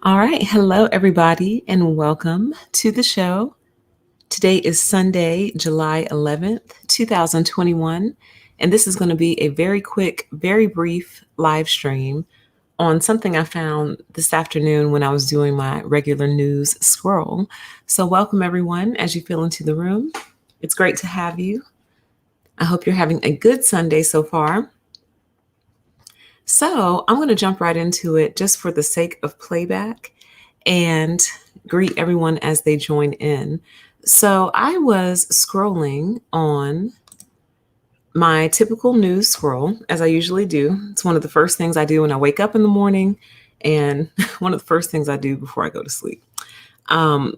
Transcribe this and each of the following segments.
All right. Hello, everybody, and welcome to the show. Today is Sunday, July 11th, 2021, and this is going to be a very quick, very brief live stream on something I found this afternoon when I was doing my regular news scroll. So, welcome, everyone, as you feel into the room. It's great to have you. I hope you're having a good Sunday so far. So, I'm going to jump right into it just for the sake of playback and greet everyone as they join in. So I was scrolling on my typical news scroll, as I usually do. It's one of the first things I do when I wake up in the morning, and one of the first things I do before I go to sleep. And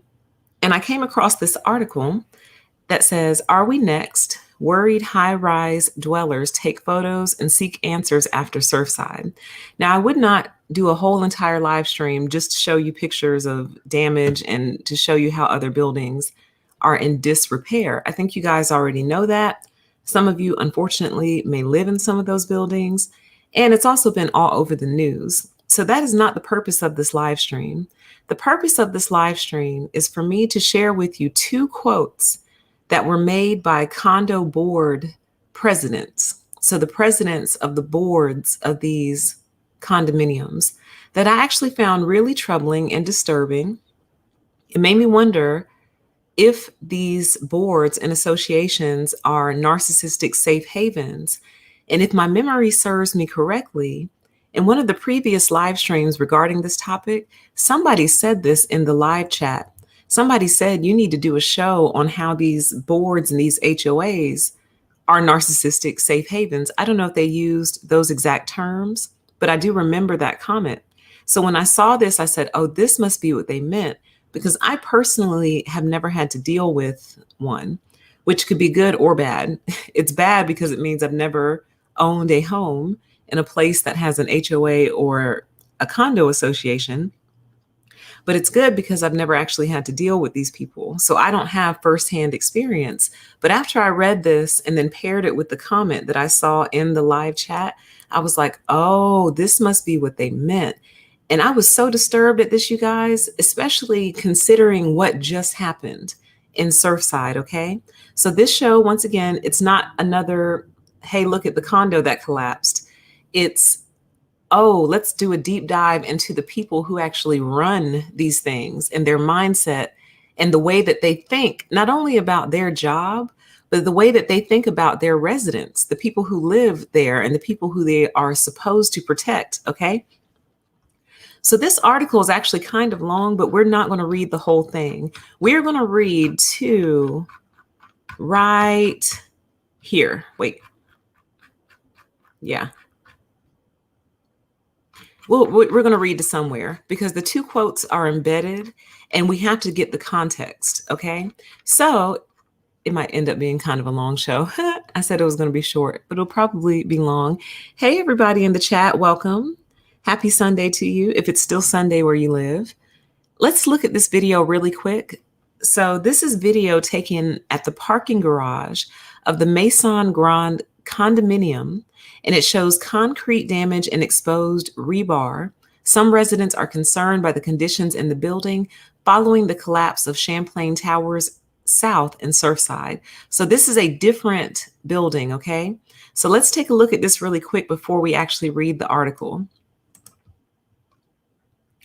I came across this article that says, "Are we next? Worried high-rise dwellers take photos and seek answers after Surfside." Now, I would not do a whole entire live stream just to show you pictures of damage and to show you how other buildings are in disrepair. I think you guys already know that. Some of you, unfortunately, may live in some of those buildings, and it's also been all over the news. So that is not the purpose of this live stream. The purpose of this live stream is for me to share with you two quotes that were made by condo board presidents. So the presidents of the boards of these condominiums that I actually found really troubling and disturbing. It made me wonder if these boards and associations are narcissistic safe havens. And if my memory serves me correctly, in one of the previous live streams regarding this topic, somebody said this in the live chat. Somebody said you need to do a show on how these boards and these HOAs are narcissistic safe havens. I don't know if they used those exact terms, but I do remember that comment. So when I saw this, I said, oh, this must be what they meant, because I personally have never had to deal with one, which could be good or bad. It's bad because it means I've never owned a home in a place that has an HOA or a condo association. But it's good because I've never actually had to deal with these people. So I don't have firsthand experience. But after I read this and then paired it with the comment that I saw in the live chat, I was like, oh, this must be what they meant. And I was so disturbed at this, you guys, especially considering what just happened in Surfside. Okay. So this show, once again, it's not another, hey, look at the condo that collapsed. It's, oh, let's do a deep dive into the people who actually run these things and their mindset and the way that they think, not only about their job, but the way that they think about their residents, the people who live there and the people who they are supposed to protect. Okay. So this article is actually kind of long, but we're not going to read the whole thing. We're going to read to right here. Wait. Yeah. Well, we're going to read to somewhere because the two quotes are embedded and we have to get the context. Okay. So it might end up being kind of a long show. I said it was going to be short, but it'll probably be long. Hey, everybody in the chat. Welcome. Happy Sunday to you. If it's still Sunday where you live, let's look at this video really quick. So this is video taken at the parking garage of the Maison Grande condominium, and it shows concrete damage and exposed rebar. Some residents are concerned by the conditions in the building following the collapse of Champlain Towers South in Surfside. So this is a different building, okay? So let's take a look at this really quick before we actually read the article.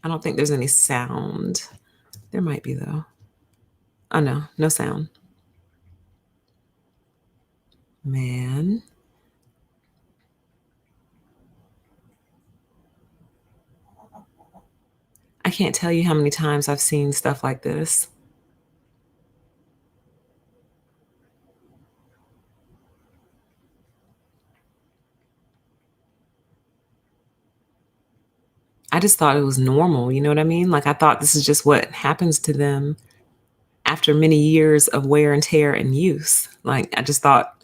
I don't think there's any sound. There might be, though. Oh, no, no sound. Man. I can't tell you how many times I've seen stuff like this. I just thought it was normal. You know what I mean? Like, I thought this is just what happens to them after many years of wear and tear and use. Like, I just thought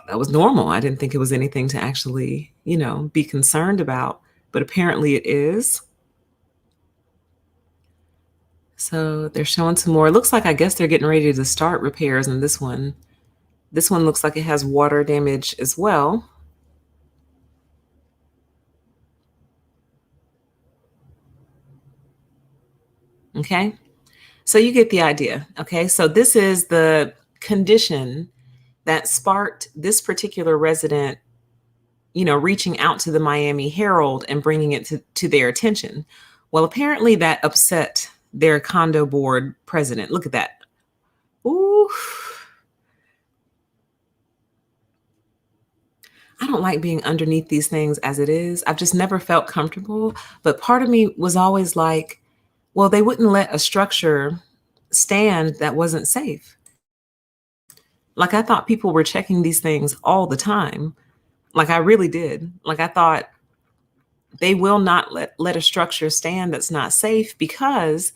that was normal. I didn't think it was anything to actually, be concerned about, but apparently it is. So they're showing some more. It looks like, I guess they're getting ready to start repairs in this one. This one looks like it has water damage as well. Okay. So you get the idea. Okay. So this is the condition that sparked this particular resident, reaching out to the Miami Herald and bringing it to their attention. Well, apparently that upset their condo board president. Look at that. Ooh. I don't like being underneath these things as it is. I've just never felt comfortable. But part of me was always like, well, they wouldn't let a structure stand that wasn't safe. Like I thought people were checking these things all the time. Like I really did. Like I thought they will not let a structure stand that's not safe, because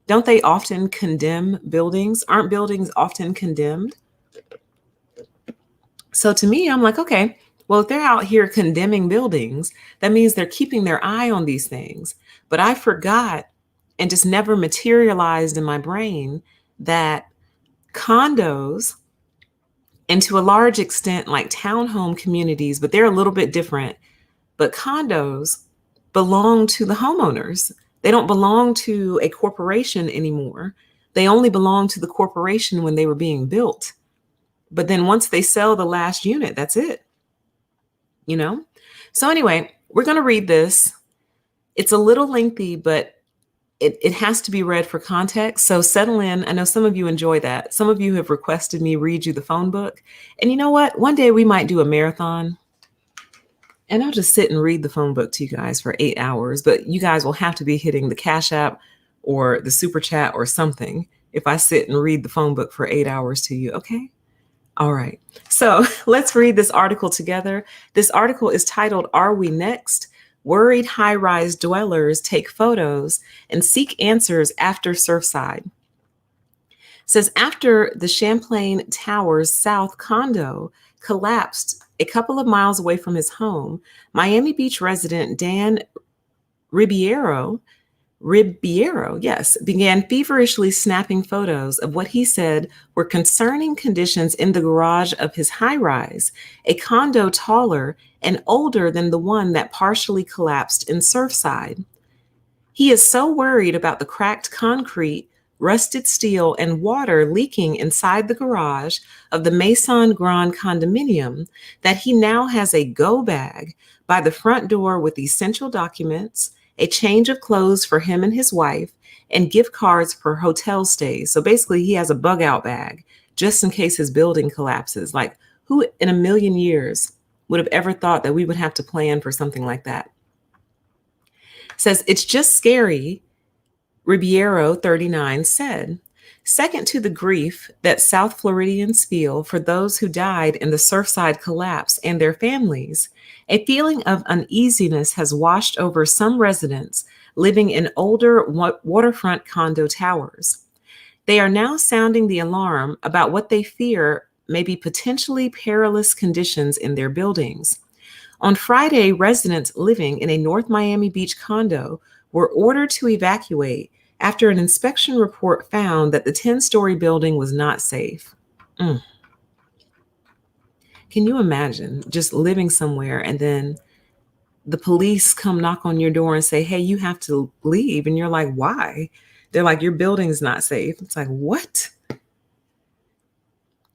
don't they often condemn buildings? Aren't buildings often condemned? So to me, I'm like, okay, well, if they're out here condemning buildings, that means they're keeping their eye on these things. But I forgot and just never materialized in my brain that condos, and to a large extent, like townhome communities, but they're a little bit different. But condos belong to the homeowners. They don't belong to a corporation anymore. They only belong to the corporation when they were being built. But then once they sell the last unit, that's it. So anyway, we're going to read this. It's a little lengthy, but it has to be read for context. So settle in. I know some of you enjoy that. Some of you have requested me read you the phone book. And you know what? One day we might do a marathon and I'll just sit and read the phone book to you guys for 8 hours. But you guys will have to be hitting the Cash App or the Super Chat or something if I sit and read the phone book for 8 hours to you. Okay. All right. So let's read this article together. This article is titled, "Are We Next? Worried High-Rise Dwellers Take Photos and Seek Answers After Surfside." It says, after the Champlain Towers South condo collapsed a couple of miles away from his home, Miami Beach resident Dan Ribeiro, yes, began feverishly snapping photos of what he said were concerning conditions in the garage of his high-rise, a condo taller and older than the one that partially collapsed in Surfside. He is so worried about the cracked concrete, rusted steel, and water leaking inside the garage of the Maison Grand condominium that he now has a go bag by the front door with essential documents, a change of clothes for him and his wife, and gift cards for hotel stays. So basically, he has a bug out bag just in case his building collapses. Like, who in a million years would have ever thought that we would have to plan for something like that? It says, "It's just scary," Ribeiro, 39, said. Second to the grief that South Floridians feel for those who died in the Surfside collapse and their families, a feeling of uneasiness has washed over some residents living in older waterfront condo towers. They are now sounding the alarm about what they fear may be potentially perilous conditions in their buildings. On Friday, residents living in a North Miami Beach condo were ordered to evacuate after an inspection report found that the 10-story building was not safe. Can you imagine just living somewhere and then the police come knock on your door and say, "Hey, you have to leave." And you're like, "Why?" They're like, "Your building's not safe." It's like, what?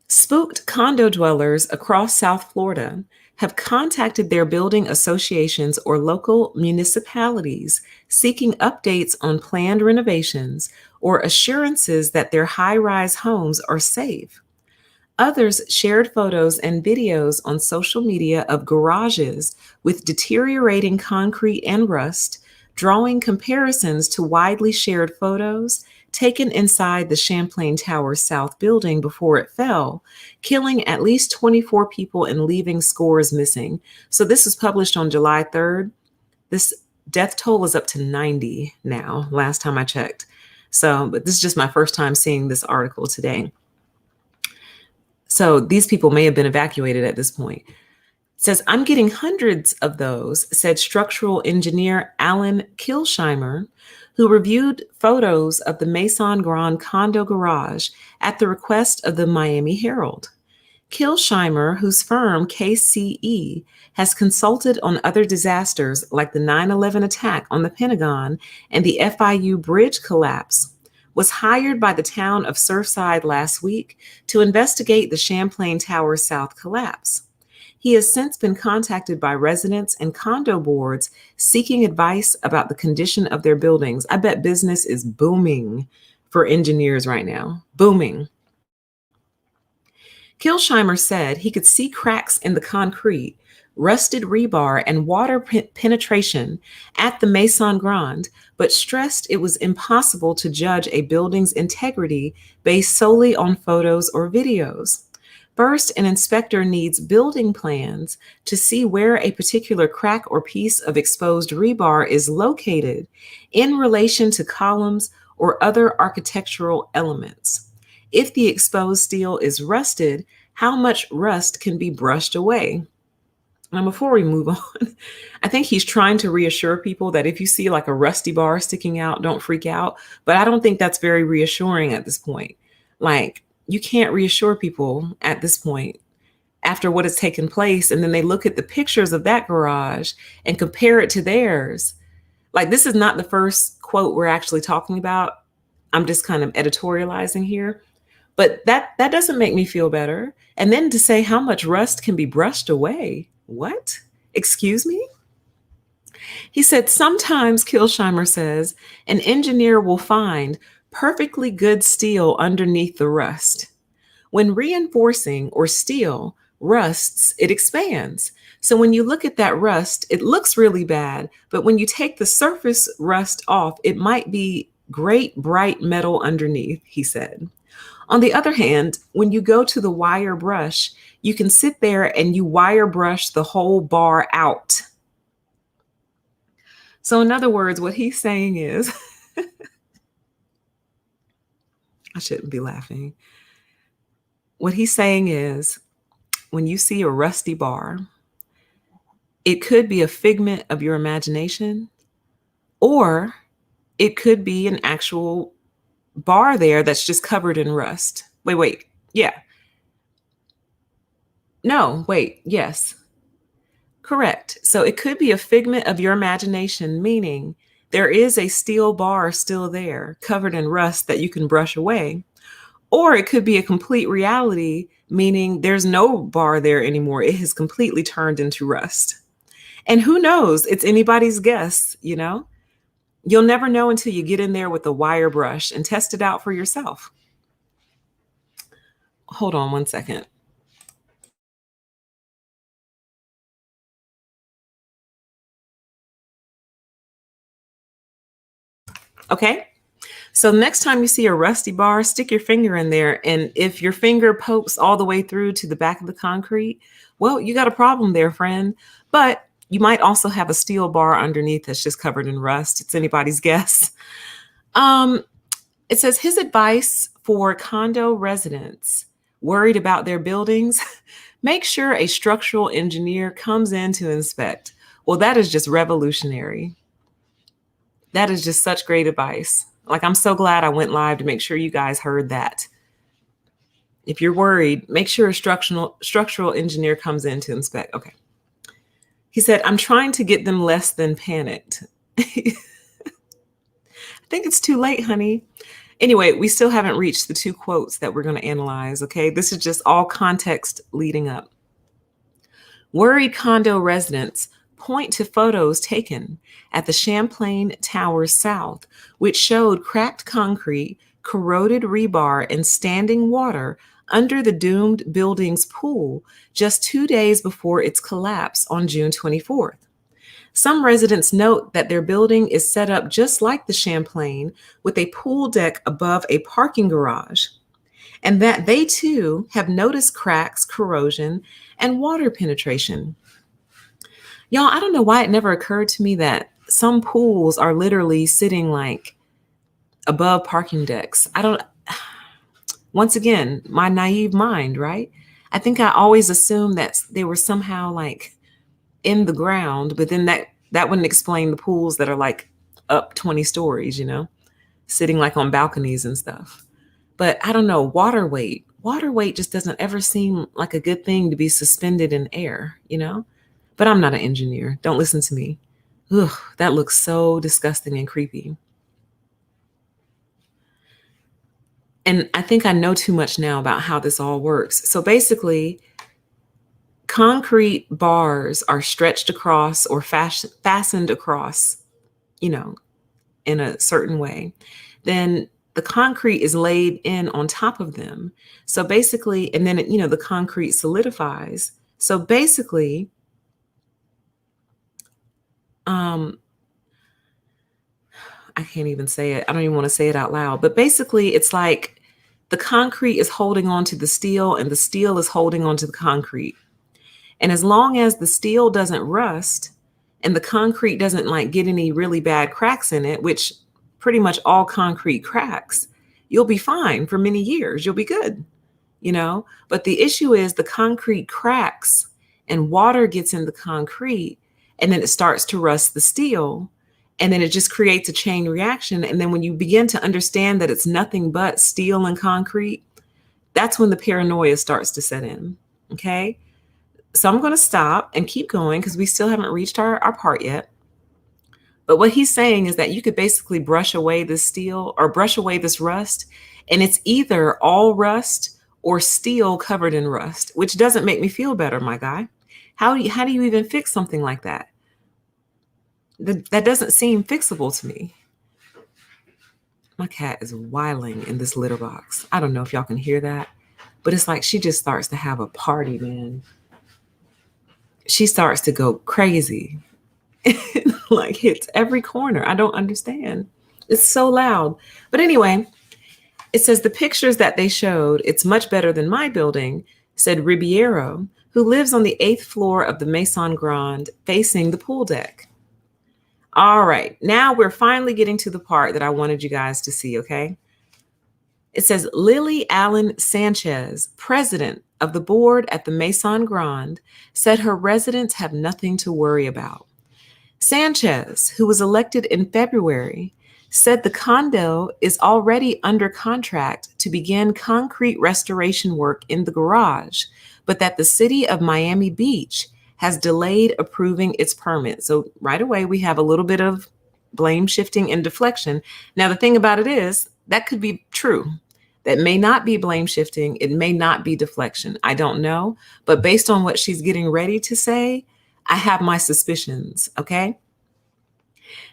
Spooked condo dwellers across South Florida have contacted their building associations or local municipalities seeking updates on planned renovations or assurances that their high-rise homes are safe. Others shared photos and videos on social media of garages with deteriorating concrete and rust, drawing comparisons to widely shared photos taken inside the Champlain Towers South building before it fell, killing at least 24 people and leaving scores missing. So this was published on July 3rd. This death toll is up to 90 now, last time I checked. But this is just my first time seeing this article today. So these people may have been evacuated at this point. It says, "I'm getting hundreds of those," said structural engineer Alan Kilsheimer, who reviewed photos of the Maison Grand condo garage at the request of the Miami Herald. Kilsheimer, whose firm KCE has consulted on other disasters like the 9/11 attack on the Pentagon and the FIU bridge collapse, was hired by the town of Surfside last week to investigate the Champlain Tower South collapse. He has since been contacted by residents and condo boards seeking advice about the condition of their buildings. I bet business is booming for engineers right now. Booming. Kilsheimer said he could see cracks in the concrete, rusted rebar, and water penetration at the Maison Grande, but stressed it was impossible to judge a building's integrity based solely on photos or videos. First, an inspector needs building plans to see where a particular crack or piece of exposed rebar is located in relation to columns or other architectural elements. If the exposed steel is rusted, how much rust can be brushed away? Now, before we move on, I think he's trying to reassure people that if you see like a rusty bar sticking out, don't freak out. But I don't think that's very reassuring at this point. Like, you can't reassure people at this point after what has taken place. And then they look at the pictures of that garage and compare it to theirs. Like, this is not the first quote we're actually talking about. I'm just kind of editorializing here. But that doesn't make me feel better. And then to say how much rust can be brushed away. What? Excuse me? He said, sometimes, Kilsheimer says, an engineer will find perfectly good steel underneath the rust. When reinforcing or steel rusts, it expands. So when you look at that rust, it looks really bad. But when you take the surface rust off, it might be great bright metal underneath, he said. On the other hand, when you go to the wire brush, you can sit there and you wire brush the whole bar out. So in other words, what he's saying is, I shouldn't be laughing. What he's saying is, when you see a rusty bar, it could be a figment of your imagination, or it could be an actual bar there that's just covered in rust. Wait. Yeah. No, wait. Yes. Correct. So it could be a figment of your imagination, meaning there is a steel bar still there, covered in rust that you can brush away. Or it could be a complete reality, meaning there's no bar there anymore. It has completely turned into rust. And who knows? It's anybody's guess, you know? You'll never know until you get in there with a wire brush and test it out for yourself. Hold on one second. Okay. So next time you see a rusty bar, stick your finger in there. And if your finger pokes all the way through to the back of the concrete, well, you got a problem there, friend. But you might also have a steel bar underneath that's just covered in rust. It's anybody's guess. It says his advice for condo residents worried about their buildings: make sure a structural engineer comes in to inspect. Well, that is just revolutionary. That is just such great advice. Like, I'm so glad I went live to make sure you guys heard that. If you're worried, make sure a structural engineer comes in to inspect. Okay. He said, I'm trying to get them less than panicked. I think it's too late, honey. Anyway, we still haven't reached the two quotes that we're going to analyze, okay? This is just all context leading up. Worried condo residents point to photos taken at the Champlain Tower South, which showed cracked concrete, corroded rebar, and standing water under the doomed building's pool just 2 days before its collapse on June 24th. Some residents note that their building is set up just like the Champlain, with a pool deck above a parking garage, and that they too have noticed cracks, corrosion, and water penetration. Y'all, I don't know why it never occurred to me that some pools are literally sitting like above parking decks. Once again, my naive mind, right? I think I always assumed that they were somehow like in the ground, but then that wouldn't explain the pools that are like up 20 stories, you know, sitting like on balconies and stuff. But I don't know, water weight. Water weight just doesn't ever seem like a good thing to be suspended in air, you know? But I'm not an engineer. Don't listen to me. Ugh, that looks so disgusting and creepy. And I think I know too much now about how this all works. So basically, concrete bars are stretched across or fastened across, you know, in a certain way. Then the concrete is laid in on top of them. So basically, and then, the concrete solidifies. So basically, I can't even say it. I don't even want to say it out loud. But basically, it's like the concrete is holding on to the steel and the steel is holding on to the concrete. And as long as the steel doesn't rust and the concrete doesn't like get any really bad cracks in it, which pretty much all concrete cracks, you'll be fine for many years. You'll be good, But the issue is the concrete cracks and water gets in the concrete and then it starts to rust the steel. And then it just creates a chain reaction. And then when you begin to understand that it's nothing but steel and concrete, that's when the paranoia starts to set in. Okay. So I'm going to stop and keep going because we still haven't reached our part yet. But what he's saying is that you could basically brush away this steel or brush away this rust, and it's either all rust or steel covered in rust, which doesn't make me feel better, my guy. How do you even fix something like that? That doesn't seem fixable to me. My cat is whiling in this litter box. I don't know if y'all can hear that, but it's like she just starts to have a party, man. She starts to go crazy. Like hits every corner. I don't understand. It's so loud. But anyway, it says the pictures that they showed, it's much better than my building, said Ribeiro, who lives on the 8th floor of the Maison Grande facing the pool deck. All right, now we're finally getting to the part that I wanted you guys to see, okay? It says Lily Allen Sanchez, president of the board at the Maison Grande, said her residents have nothing to worry about. Sanchez, who was elected in February, said the condo is already under contract to begin concrete restoration work in the garage, but that the city of Miami Beach has delayed approving its permit. So right away, we have a little bit of blame shifting and deflection. Now, the thing about it is that could be true. That may not be blame shifting. It may not be deflection. I don't know. But based on what she's getting ready to say, I have my suspicions, okay?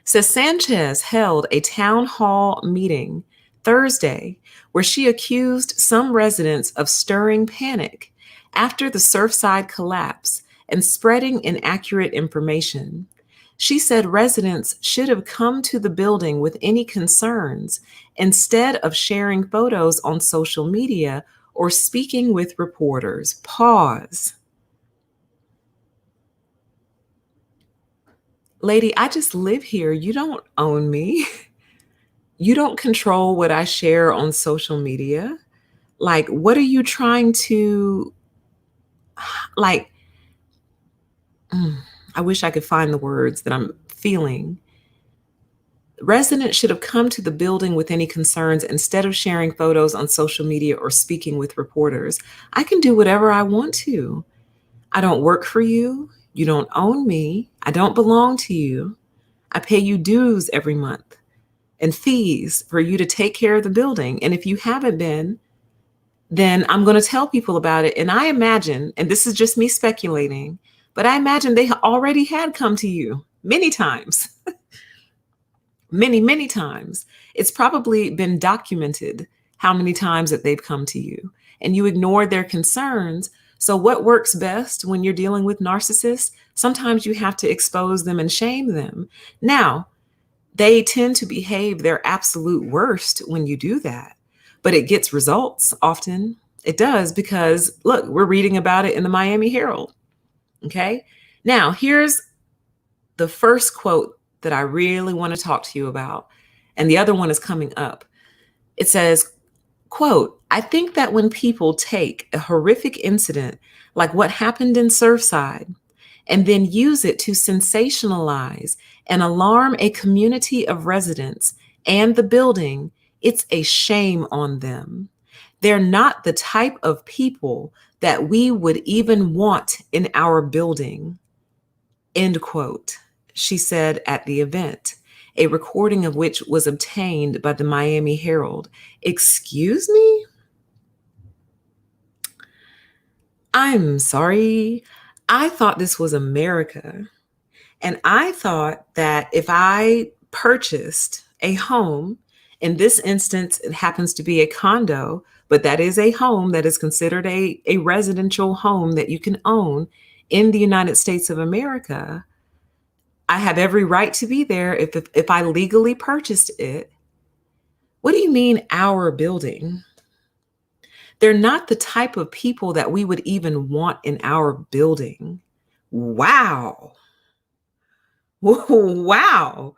So Sanchez held a town hall meeting Thursday where she accused some residents of stirring panic after the Surfside collapse and spreading inaccurate information. She said residents should have come to the building with any concerns instead of sharing photos on social media or speaking with reporters. Pause. Lady, I just live here. You don't own me. You don't control what I share on social media. Like, what are you trying to, like, I wish I could find the words that I'm feeling. Residents should have come to the building with any concerns instead of sharing photos on social media or speaking with reporters. I can do whatever I want to. I don't work for you. You don't own me. I don't belong to you. I pay you dues every month and fees for you to take care of the building. And if you haven't been, then I'm going to tell people about it. And I imagine, and this is just me speculating, but I imagine they already had come to you many times. Many times. It's probably been documented how many times that they've come to you and you ignored their concerns. So what works best when you're dealing with narcissists? Sometimes you have to expose them and shame them. Now, they tend to behave their absolute worst when you do that, but it gets results often. It does because, look, we're reading about it in the Miami Herald. Okay. Now, here's the first quote that I really want to talk to you about. And the other one is coming up. It says, quote, I think that when people take a horrific incident like what happened in Surfside and then use it to sensationalize and alarm a community of residents and the building, It's a shame on them. They're not the type of people that we would even want in our building. End quote, she said at the event, a recording of which was obtained by the Miami Herald. Excuse me? I'm sorry. I thought this was America. And I thought that if I purchased a home, in this instance, it happens to be a condo, but that is a home that is considered a residential home that you can own in the United States of America. I have every right to be there if I legally purchased it. What do you mean, our building? They're not the type of people that we would even want in our building. Wow. Wow.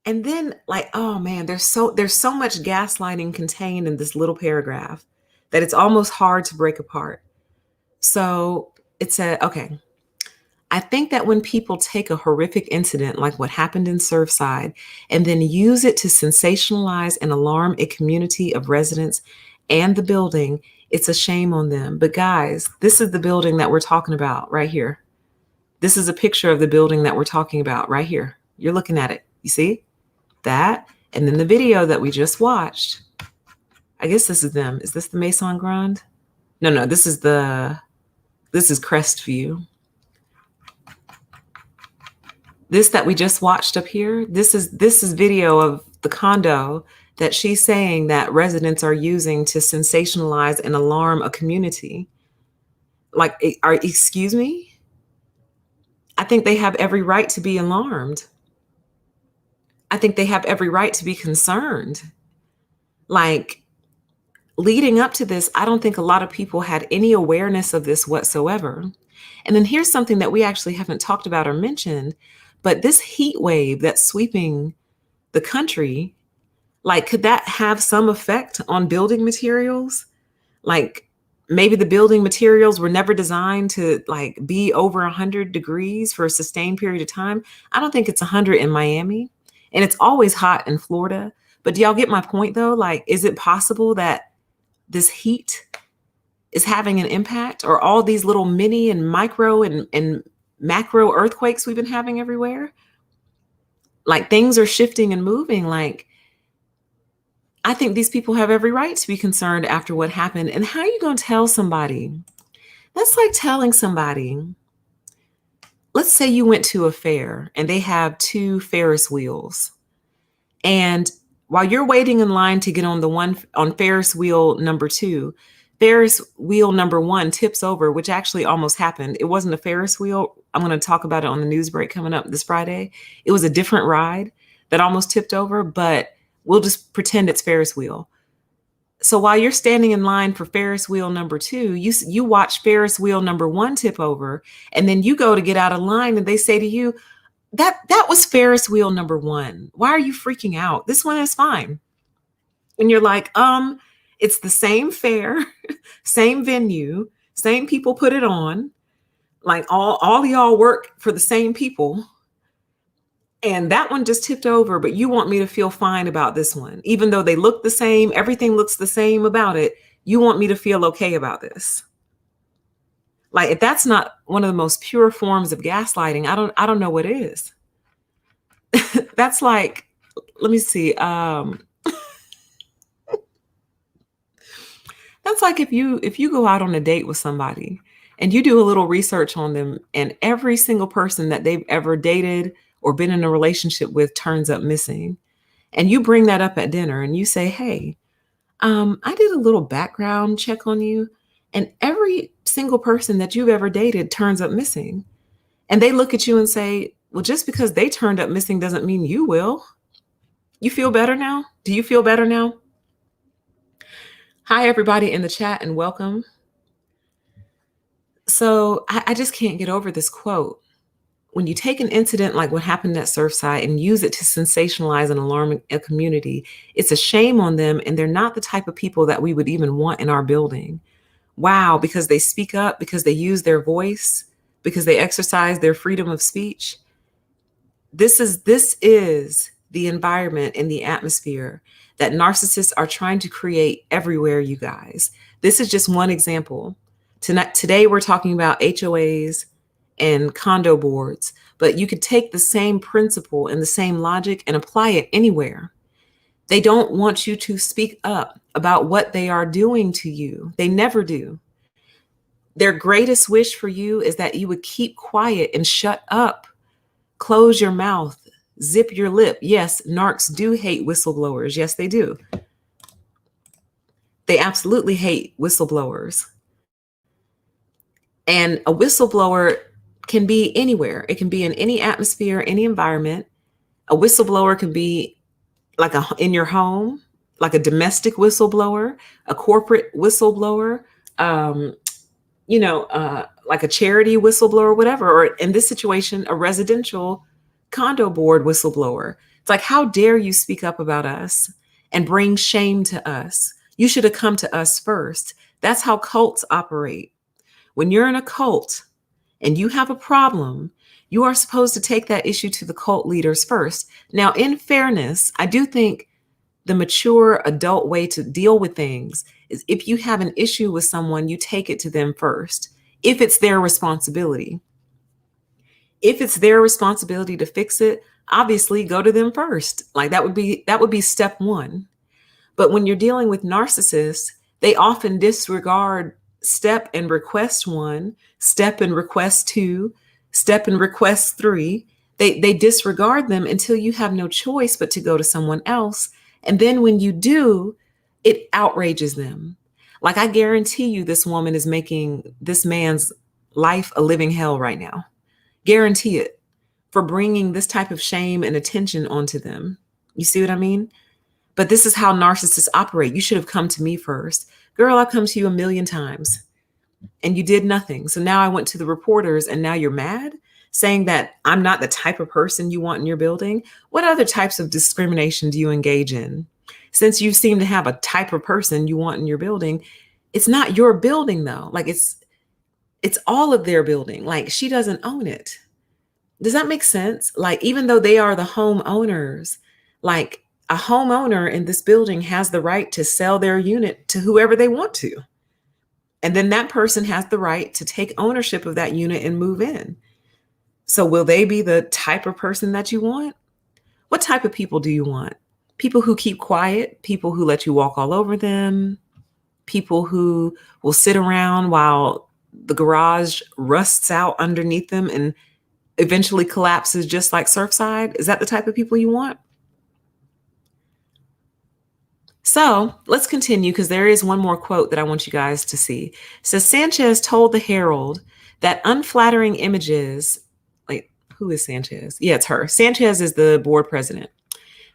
And then, like, oh man, there's so much gaslighting contained in this little paragraph that it's almost hard to break apart. So it said, okay, I think that when people take a horrific incident like what happened in Surfside and then use it to sensationalize and alarm a community of residents and the building, it's a shame on them. But guys, this is the building that we're talking about right here. This is a picture of the building that we're talking about right here. You're looking at it. You see that? And then the video that we just watched. I guess this is them. Is this the Maison Grande? No, this is Crestview. This that we just watched up here, this is video of the condo that she's saying that residents are using to sensationalize and alarm a community. Like, excuse me? I think they have every right to be alarmed. I think they have every right to be concerned. Like, leading up to this, I don't think a lot of people had any awareness of this whatsoever. And then here's something that we actually haven't talked about or mentioned, but this heat wave that's sweeping the country, like, could that have some effect on building materials? Like, maybe the building materials were never designed to like be over 100 degrees for a sustained period of time. I don't think it's 100 in Miami, and it's always hot in Florida. But do y'all get my point though? Like, is it possible that this heat is having an impact, or all these little mini and micro and macro earthquakes we've been having everywhere? Like, things are shifting and moving. Like, I think these people have every right to be concerned after what happened. And how are you going to tell somebody? That's like telling somebody, let's say you went to a fair and they have 2 Ferris wheels. And while you're waiting in line to get on the one on Ferris wheel number 2, Ferris wheel number 1 tips over, which actually almost happened. It wasn't a Ferris wheel. I'm going to talk about it on the news break coming up this Friday. It was a different ride that almost tipped over, but we'll just pretend it's Ferris wheel. So while you're standing in line for Ferris wheel number 2, you watch Ferris wheel number 1 tip over, and then you go to get out of line and they say to you, that was Ferris wheel number 1. Why are you freaking out? This one is fine. And you're like, it's the same fair, same venue, same people put it on. Like, all y'all work for the same people. And that one just tipped over, but you want me to feel fine about this one. Even though they look the same, everything looks the same about it, you want me to feel okay about this. Like, if that's not one of the most pure forms of gaslighting, I don't know what is. That's like, let me see. That's like if you go out on a date with somebody and you do a little research on them, and every single person that they've ever dated or been in a relationship with turns up missing. And you bring that up at dinner and you say, hey, I did a little background check on you, and every single person that you've ever dated turns up missing. And they look at you and say, well, just because they turned up missing doesn't mean you will. You feel better now? Do you feel better now? Hi, everybody in the chat, and welcome. So I just can't get over this quote. When you take an incident like what happened at Surfside and use it to sensationalize and alarm a community, it's a shame on them, and they're not the type of people that we would even want in our building. Wow, because they speak up, because they use their voice, because they exercise their freedom of speech. This is the environment and the atmosphere that narcissists are trying to create everywhere, you guys. This is just one example. Today, we're talking about HOAs and condo boards, but you could take the same principle and the same logic and apply it anywhere. They don't want you to speak up about what they are doing to you. They never do. Their greatest wish for you is that you would keep quiet and shut up. Close your mouth, zip your lip. Yes, narcs do hate whistleblowers. Yes, they do. They absolutely hate whistleblowers. And a whistleblower can be anywhere. It can be in any atmosphere, any environment. A whistleblower can be like in your home, like a domestic whistleblower, a corporate whistleblower, like a charity whistleblower, whatever, or in this situation, a residential condo board whistleblower. It's like, how dare you speak up about us and bring shame to us? You should have come to us first. That's how cults operate. When you're in a cult and you have a problem, you are supposed to take that issue to the cult leaders first. Now, in fairness, I do think the mature adult way to deal with things is if you have an issue with someone, you take it to them first, if it's their responsibility. If it's their responsibility to fix it, obviously go to them first. Like that would be step one. But when you're dealing with narcissists, they often disregard step and request 1, step and request 2, step and request 3. They disregard them until you have no choice but to go to someone else. And then when you do, it outrages them. Like, I guarantee you this woman is making this man's life a living hell right now. Guarantee it, for bringing this type of shame and attention onto them. You see what I mean? But this is how narcissists operate. You should have come to me first. Girl, I've come to you a million times and you did nothing. So now I went to the reporters and now you're mad, saying that I'm not the type of person you want in your building. What other types of discrimination do you engage in? Since you seem to have a type of person you want in your building, it's not your building though. Like it's all of their building. Like, she doesn't own it. Does that make sense? Like, even though they are the homeowners, like a homeowner in this building has the right to sell their unit to whoever they want to. And then that person has the right to take ownership of that unit and move in. So will they be the type of person that you want? What type of people do you want? People who keep quiet, people who let you walk all over them, people who will sit around while the garage rusts out underneath them and eventually collapses just like Surfside? Is that the type of people you want? So let's continue, because there is one more quote that I want you guys to see. It says, Sanchez told the Herald that unflattering images, like, who is Sanchez? Yeah, it's her. Sanchez is the board president.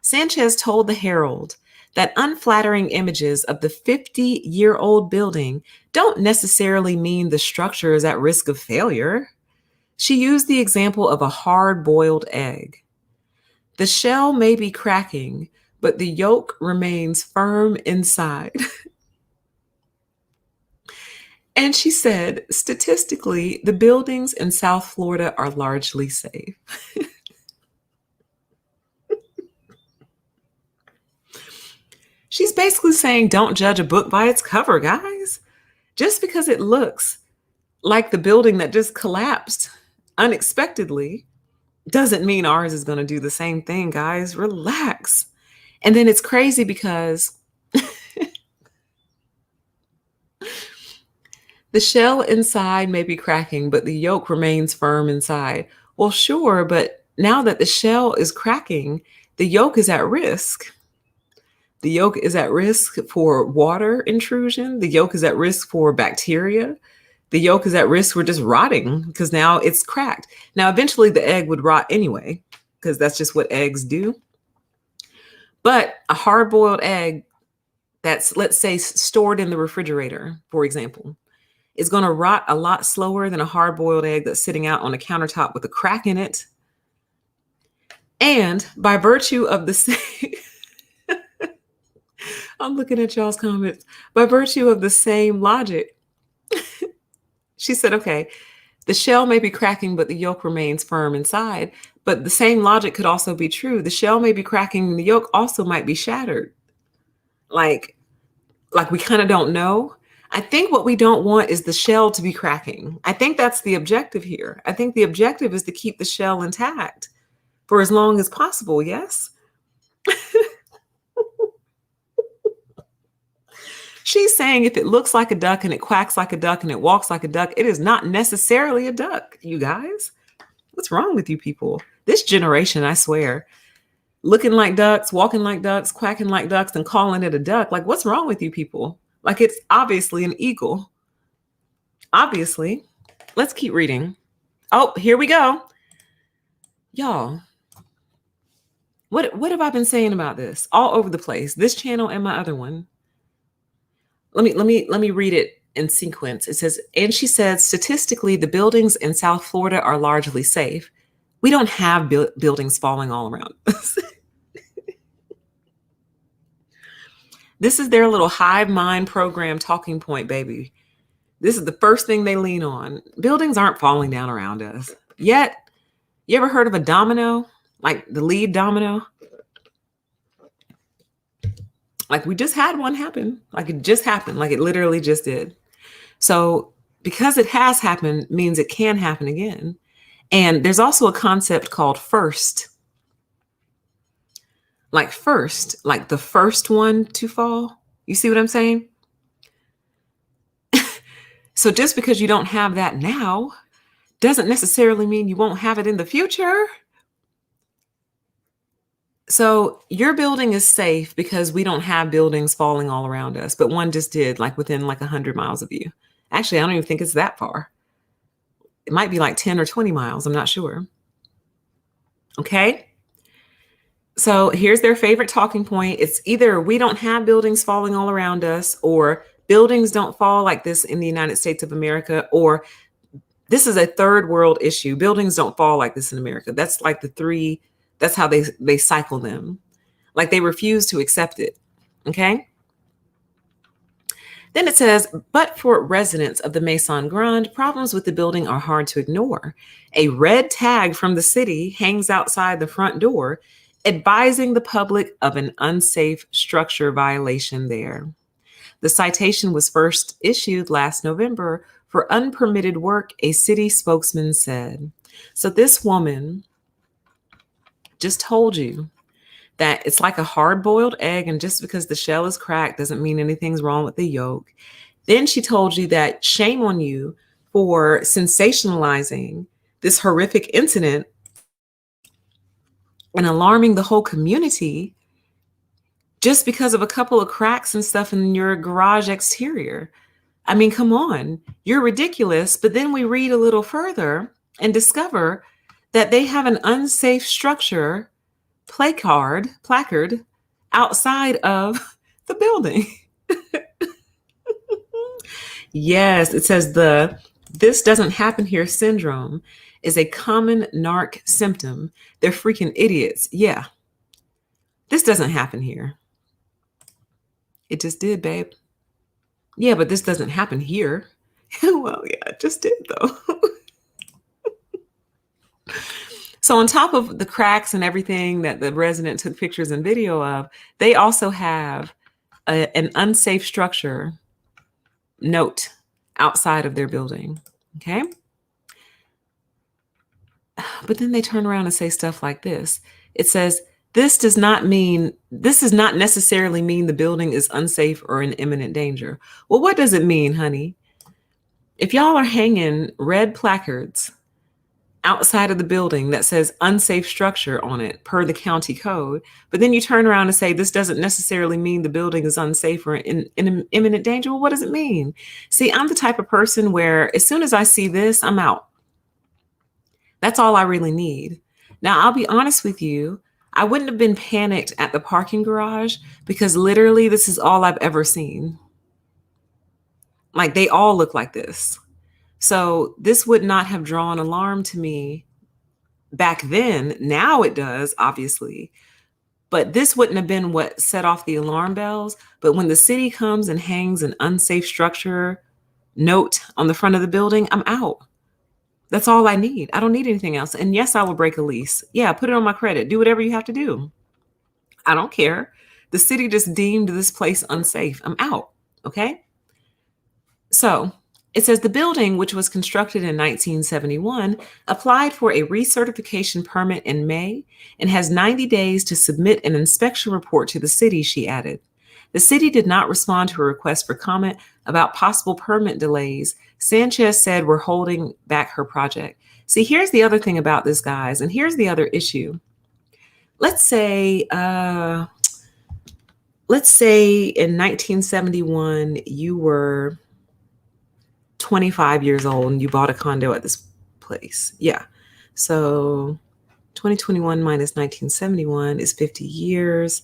Sanchez told the Herald that unflattering images of the 50-year-old building don't necessarily mean the structure is at risk of failure. She used the example of a hard-boiled egg. The shell may be cracking, but the yolk remains firm inside. And she said, statistically, the buildings in South Florida are largely safe. She's basically saying, don't judge a book by its cover, guys. Just because it looks like the building that just collapsed unexpectedly doesn't mean ours is going to do the same thing, guys. Relax. And then it's crazy because the shell inside may be cracking, but the yolk remains firm inside. Well, sure, but now that the shell is cracking, the yolk is at risk. The yolk is at risk for water intrusion. The yolk is at risk for bacteria. The yolk is at risk for just rotting because now it's cracked. Now, eventually the egg would rot anyway, because that's just what eggs do. But a hard-boiled egg that's, let's say, stored in the refrigerator, for example, is going to rot a lot slower than a hard-boiled egg that's sitting out on a countertop with a crack in it. And by virtue of the same, I'm looking at y'all's comments, by virtue of the same logic, she said, okay, the shell may be cracking, but the yolk remains firm inside. But the same logic could also be true. The shell may be cracking, and the yolk also might be shattered. Like we kind of don't know. I think what we don't want is the shell to be cracking. I think that's the objective here. I think the objective is to keep the shell intact for as long as possible. Yes. She's saying if it looks like a duck and it quacks like a duck and it walks like a duck, it is not necessarily a duck, you guys. What's wrong with you people? This generation, I swear, looking like ducks, walking like ducks, quacking like ducks, and calling it a duck. Like, what's wrong with you people? Like, it's obviously an eagle. Obviously. Let's keep reading. Oh, here we go. Y'all, what have I been saying about this? All over the place. This channel and my other one. Let me read it in sequence. It says, and she said, statistically, the buildings in South Florida are largely safe. We don't have buildings falling all around us. This is their little hive mind program talking point, baby. This is the first thing they lean on. Buildings aren't falling down around us. Yet, you ever heard of a domino? Like the lead domino? Like we just had one happen. Like it just happened. Like it literally just did. So because it has happened means it can happen again. And there's also a concept called first. Like first, like the first one to fall. You see what I'm saying? So just because you don't have that now doesn't necessarily mean you won't have it in the future. So your building is safe because we don't have buildings falling all around us, but one just did, like within like 100 miles of you. Actually, I don't even think it's that far. It might be like 10 or 20 miles. I'm not sure. Okay. So here's their favorite talking point. It's either we don't have buildings falling all around us, or buildings don't fall like this in the United States of America, or this is a third world issue. Buildings don't fall like this in America. That's like the three. That's how they cycle them. Like they refuse to accept it. Okay. Then it says, but for residents of the Maison Grande, problems with the building are hard to ignore. A red tag from the city hangs outside the front door, advising the public of an unsafe structure violation there. The citation was first issued last November for unpermitted work, a city spokesman said. So this woman just told you that it's like a hard-boiled egg, and just because the shell is cracked doesn't mean anything's wrong with the yolk. Then she told you that shame on you for sensationalizing this horrific incident and alarming the whole community just because of a couple of cracks and stuff in your garage exterior. I mean, come on, you're ridiculous. But then we read a little further and discover that they have an unsafe structure placard outside of the building. Yes, it says this doesn't happen here syndrome is a common narc symptom. They're freaking idiots. Yeah. This doesn't happen here. It just did, babe. Yeah, but this doesn't happen here. Well, yeah, it just did though. So on top of the cracks and everything that the resident took pictures and video of, they also have an unsafe structure note outside of their building. Okay. But then they turn around and say stuff like this. It says, this does not necessarily mean the building is unsafe or in imminent danger. Well, what does it mean, honey? If y'all are hanging red placards outside of the building that says unsafe structure on it per the county code, but then you turn around and say this doesn't necessarily mean the building is unsafe or in imminent danger. Well, what does it mean? See, I'm the type of person where as soon as I see this, I'm out. That's all I really need. Now, I'll be honest with you. I wouldn't have been panicked at the parking garage because literally this is all I've ever seen. Like they all look like this. So this would not have drawn alarm to me back then. Now it does, obviously. But this wouldn't have been what set off the alarm bells. But when the city comes and hangs an unsafe structure note on the front of the building, I'm out. That's all I need. I don't need anything else. And yes, I will break a lease. Yeah, put it on my credit. Do whatever you have to do. I don't care. The city just deemed this place unsafe. I'm out. Okay. So it says the building, which was constructed in 1971, applied for a recertification permit in May and has 90 days to submit an inspection report to the city, she added. The city did not respond to a request for comment about possible permit delays. Sanchez said we're holding back her project. See, here's the other thing about this, guys, and here's the other issue. Let's say in 1971, you were 25 years old and you bought a condo at this place. Yeah. So 2021 minus 1971 is 50 years.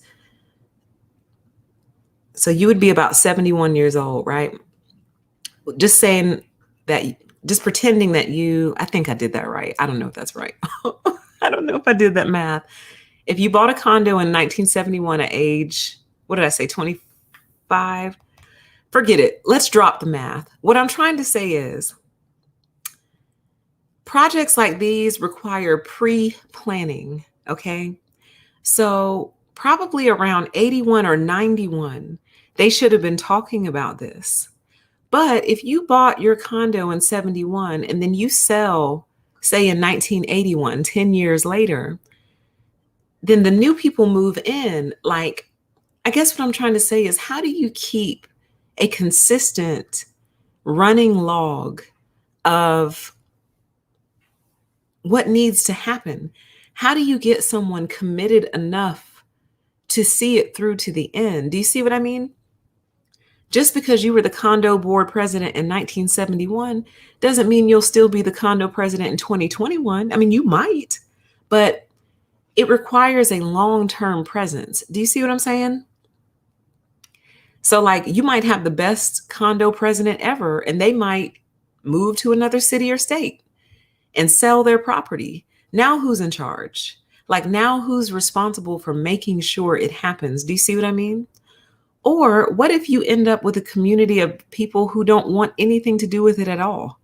So you would be about 71 years old, right? Just saying that, just pretending that I think I did that right. I don't know if that's right. I don't know if I did that math. If you bought a condo in 1971 at age, what did I say, 25? Forget it. Let's drop the math. What I'm trying to say is projects like these require pre-planning, okay? So probably around 81 or 91, they should have been talking about this. But if you bought your condo in 71 and then you sell, say in 1981, 10 years later, then the new people move in. Like, I guess what I'm trying to say is, how do you keep a consistent running log of what needs to happen? How do you get someone committed enough to see it through to the end? Do you see what I mean? Just because you were the condo board president in 1971 doesn't mean you'll still be the condo president in 2021. I mean, you might, but it requires a long-term presence. Do you see what I'm saying? So like, you might have the best condo president ever, and they might move to another city or state and sell their property. Now who's in charge? Like, now who's responsible for making sure it happens? Do you see what I mean? Or what if you end up with a community of people who don't want anything to do with it at all?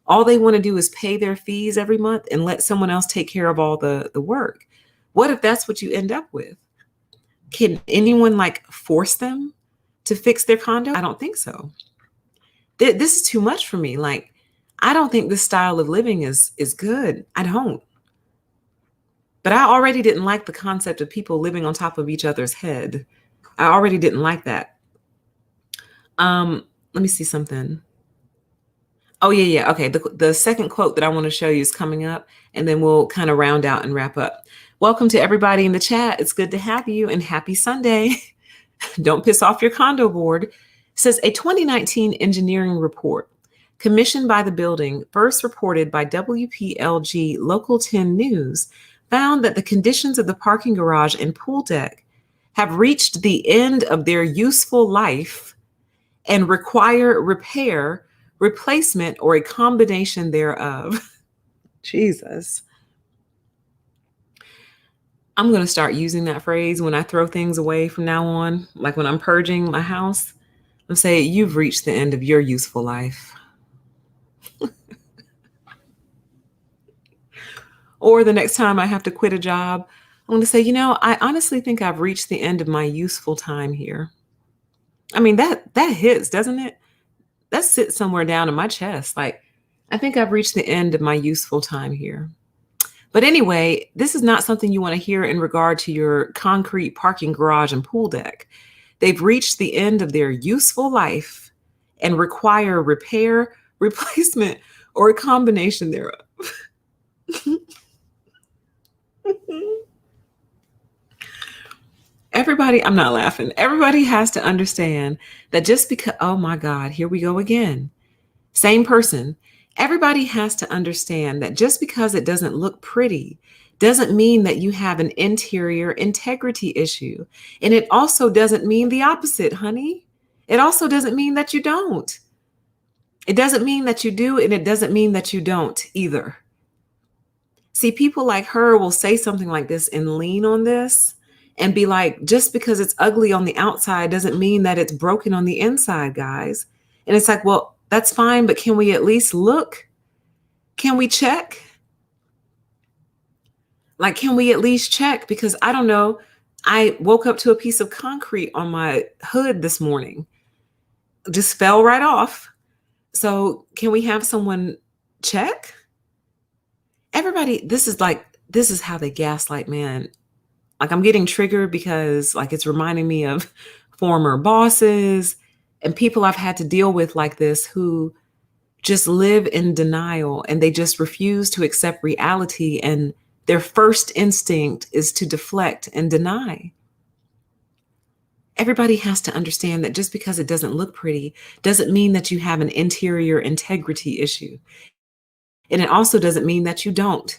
All they want to do is pay their fees every month and let someone else take care of all the work. What if that's what you end up with? Can anyone like force them to fix their condo? I don't think so. This is too much for me. Like, I don't think this style of living is good. I don't. But I already didn't like the concept of people living on top of each other's head. I already didn't like that. Let me see something. Oh, yeah. Okay. The second quote that I want to show you is coming up, and then we'll kind of round out and wrap up. Welcome to everybody in the chat. It's good to have you, and happy Sunday. Don't piss off your condo board. It says a 2019 engineering report commissioned by the building, first reported by WPLG Local 10 News, found that the conditions of the parking garage and pool deck have reached the end of their useful life and require repair, replacement, or a combination thereof. Jesus. I'm going to start using that phrase when I throw things away from now on. Like when I'm purging my house, I'm saying, you've reached the end of your useful life. Or the next time I have to quit a job, I'm going to say, I honestly think I've reached the end of my useful time here. I mean, that hits, doesn't it? That sits somewhere down in my chest. Like, I think I've reached the end of my useful time here. But anyway, this is not something you want to hear in regard to your concrete parking garage and pool deck. They've reached the end of their useful life and require repair, replacement, or a combination thereof. Everybody, I'm not laughing. Everybody has to understand that just because, oh my God, here we go again. Same person. Everybody has to understand that just because it doesn't look pretty doesn't mean that you have an interior integrity issue. And it also doesn't mean the opposite, honey. It also doesn't mean that you don't. It doesn't mean that you do, and it doesn't mean that you don't either. See, people like her will say something like this and lean on this and be like, just because it's ugly on the outside doesn't mean that it's broken on the inside, guys. And it's like, well, that's fine, but can we at least look? Can we check? Like, can we at least check? Because I don't know. I woke up to a piece of concrete on my hood this morning. Just fell right off. So can we have someone check? Everybody, this is how they gaslight, man. Like, I'm getting triggered because like it's reminding me of former bosses and people I've had to deal with like this who just live in denial and they just refuse to accept reality, and their first instinct is to deflect and deny. Everybody has to understand that just because it doesn't look pretty doesn't mean that you have an interior integrity issue. And it also doesn't mean that you don't.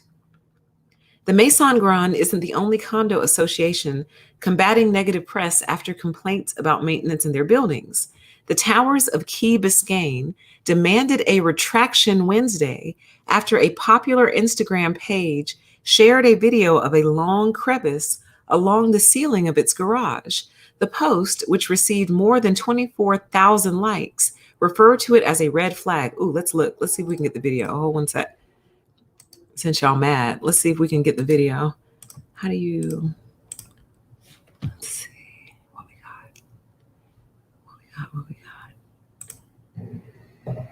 The Maison Grande isn't the only condo association combating negative press after complaints about maintenance in their buildings. The Towers of Key Biscayne demanded a retraction Wednesday after a popular Instagram page shared a video of a long crevice along the ceiling of its garage. The post, which received more than 24,000 likes, referred to it as a red flag. Ooh, let's look. Let's see if we can get the video. Hold one sec. Since y'all mad, let's see if we can get the video. How do you... Let's see what we got. What we got.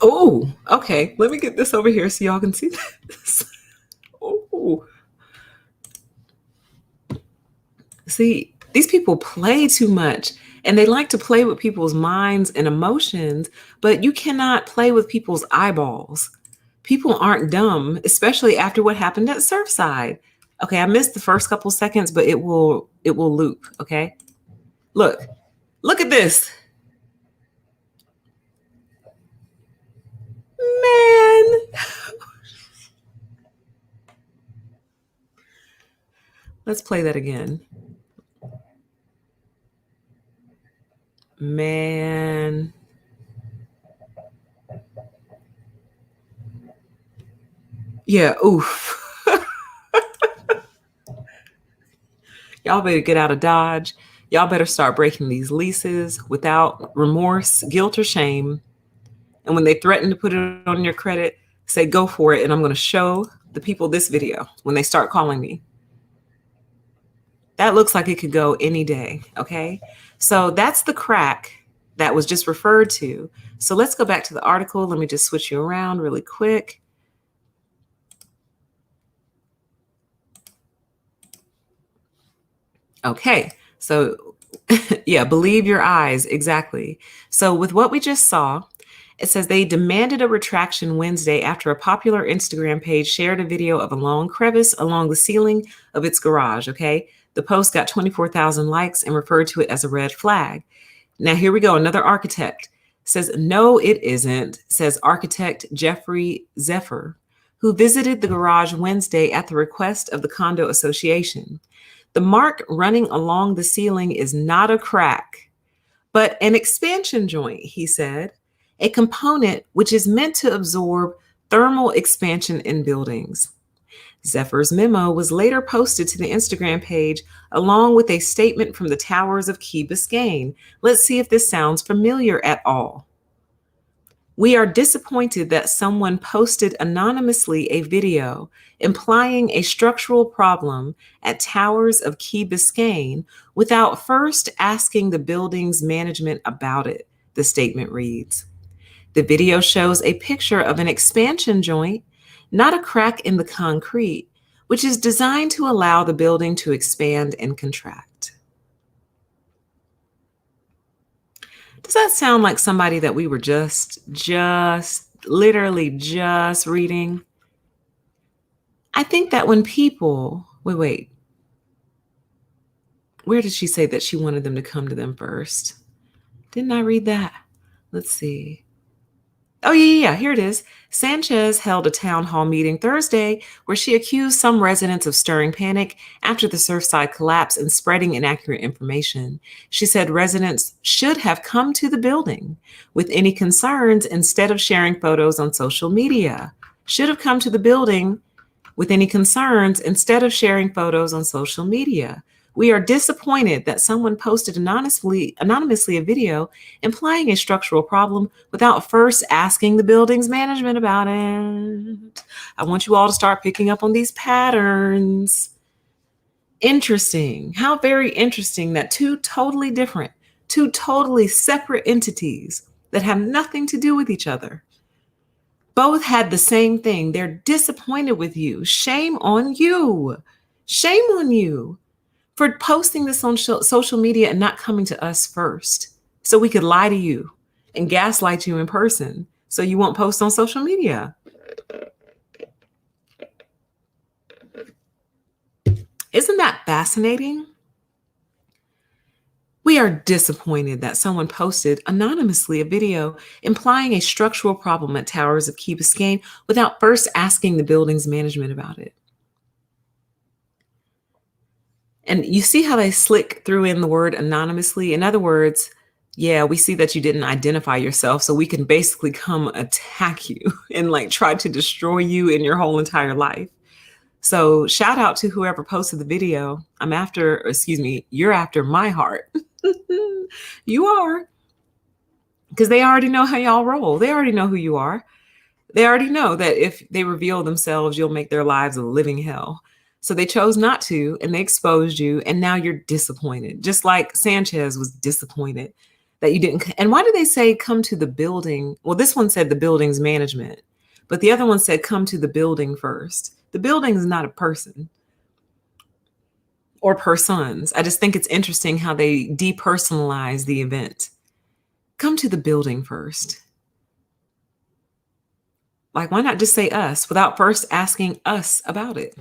Oh, okay. Let me get this over here so y'all can see this. Oh. See, these people play too much and they like to play with people's minds and emotions, but you cannot play with people's eyeballs. People aren't dumb, especially after what happened at Surfside. Okay, I missed the first couple seconds, but it will loop, okay? Look at this. Man. Let's play that again. Man. Yeah, oof. Y'all better get out of Dodge. Y'all better start breaking these leases without remorse, guilt, or shame. And when they threaten to put it on your credit, say, go for it. And I'm going to show the people this video when they start calling me. That looks like it could go any day. Okay. So that's the crack that was just referred to. So let's go back to the article. Let me just switch you around really quick. Okay. So yeah, believe your eyes. Exactly. So with what we just saw, it says they demanded a retraction Wednesday after a popular Instagram page shared a video of a long crevice along the ceiling of its garage. Okay. The post got 24,000 likes and referred to it as a red flag. Now, here we go. Another architect says, no, it isn't, says architect Jeffrey Zephyr, who visited the garage Wednesday at the request of the Condo Association. The mark running along the ceiling is not a crack, but an expansion joint, he said, a component which is meant to absorb thermal expansion in buildings. Zephyr's memo was later posted to the Instagram page along with a statement from the Towers of Key Biscayne. Let's see if this sounds familiar at all. We are disappointed that someone posted anonymously a video implying a structural problem at Towers of Key Biscayne without first asking the building's management about it, the statement reads. The video shows a picture of an expansion joint, not a crack in the concrete, which is designed to allow the building to expand and contract. Does that sound like somebody that we were literally just reading? I think that when people, wait, where did she say that she wanted them to come to them first? Didn't I read that? Let's see. Oh, yeah, here it is. Sanchez held a town hall meeting Thursday where she accused some residents of stirring panic after the Surfside collapse and spreading inaccurate information. She said residents should have come to the building with any concerns instead of sharing photos on social media. Should have come to the building with any concerns instead of sharing photos on social media. We are disappointed that someone posted anonymously a video implying a structural problem without first asking the building's management about it. I want you all to start picking up on these patterns. Interesting. How very interesting that two totally separate entities that have nothing to do with each other both had the same thing. They're disappointed with you. Shame on you. Shame on you for posting this on social media and not coming to us first so we could lie to you and gaslight you in person so you won't post on social media. Isn't that fascinating? We are disappointed that someone posted anonymously a video implying a structural problem at Towers of Key Biscayne without first asking the building's management about it. And you see how they slick threw in the word anonymously? In other words, yeah, we see that you didn't identify yourself, so we can basically come attack you and like try to destroy you in your whole entire life. So shout out to whoever posted the video. You're after my heart. You are. Because they already know how y'all roll. They already know who you are. They already know that if they reveal themselves, you'll make their lives a living hell. So they chose not to, and they exposed you, and now you're disappointed. Just like Sanchez was disappointed that you didn't. And why do they say come to the building? Well, this one said the building's management, but the other one said come to the building first. The building is not a person or persons. I just think it's interesting how they depersonalize the event. Come to the building first. Like, why not just say us without first asking us about it?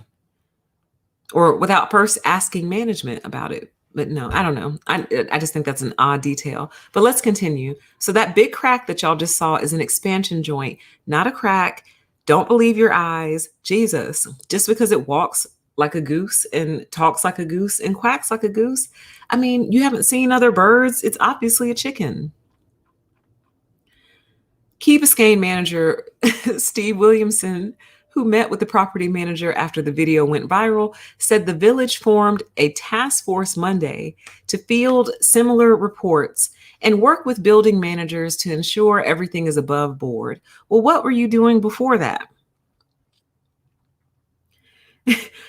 Or without first asking management about it. But no, I don't know. I just think that's an odd detail. But let's continue. So that big crack that y'all just saw is an expansion joint, not a crack. Don't believe your eyes. Jesus, just because it walks like a goose and talks like a goose and quacks like a goose. I mean, you haven't seen other birds. It's obviously a chicken. Key Biscayne manager Steve Williamson, who met with the property manager after the video went viral, said the village formed a task force Monday to field similar reports and work with building managers to ensure everything is above board. Well, what were you doing before that?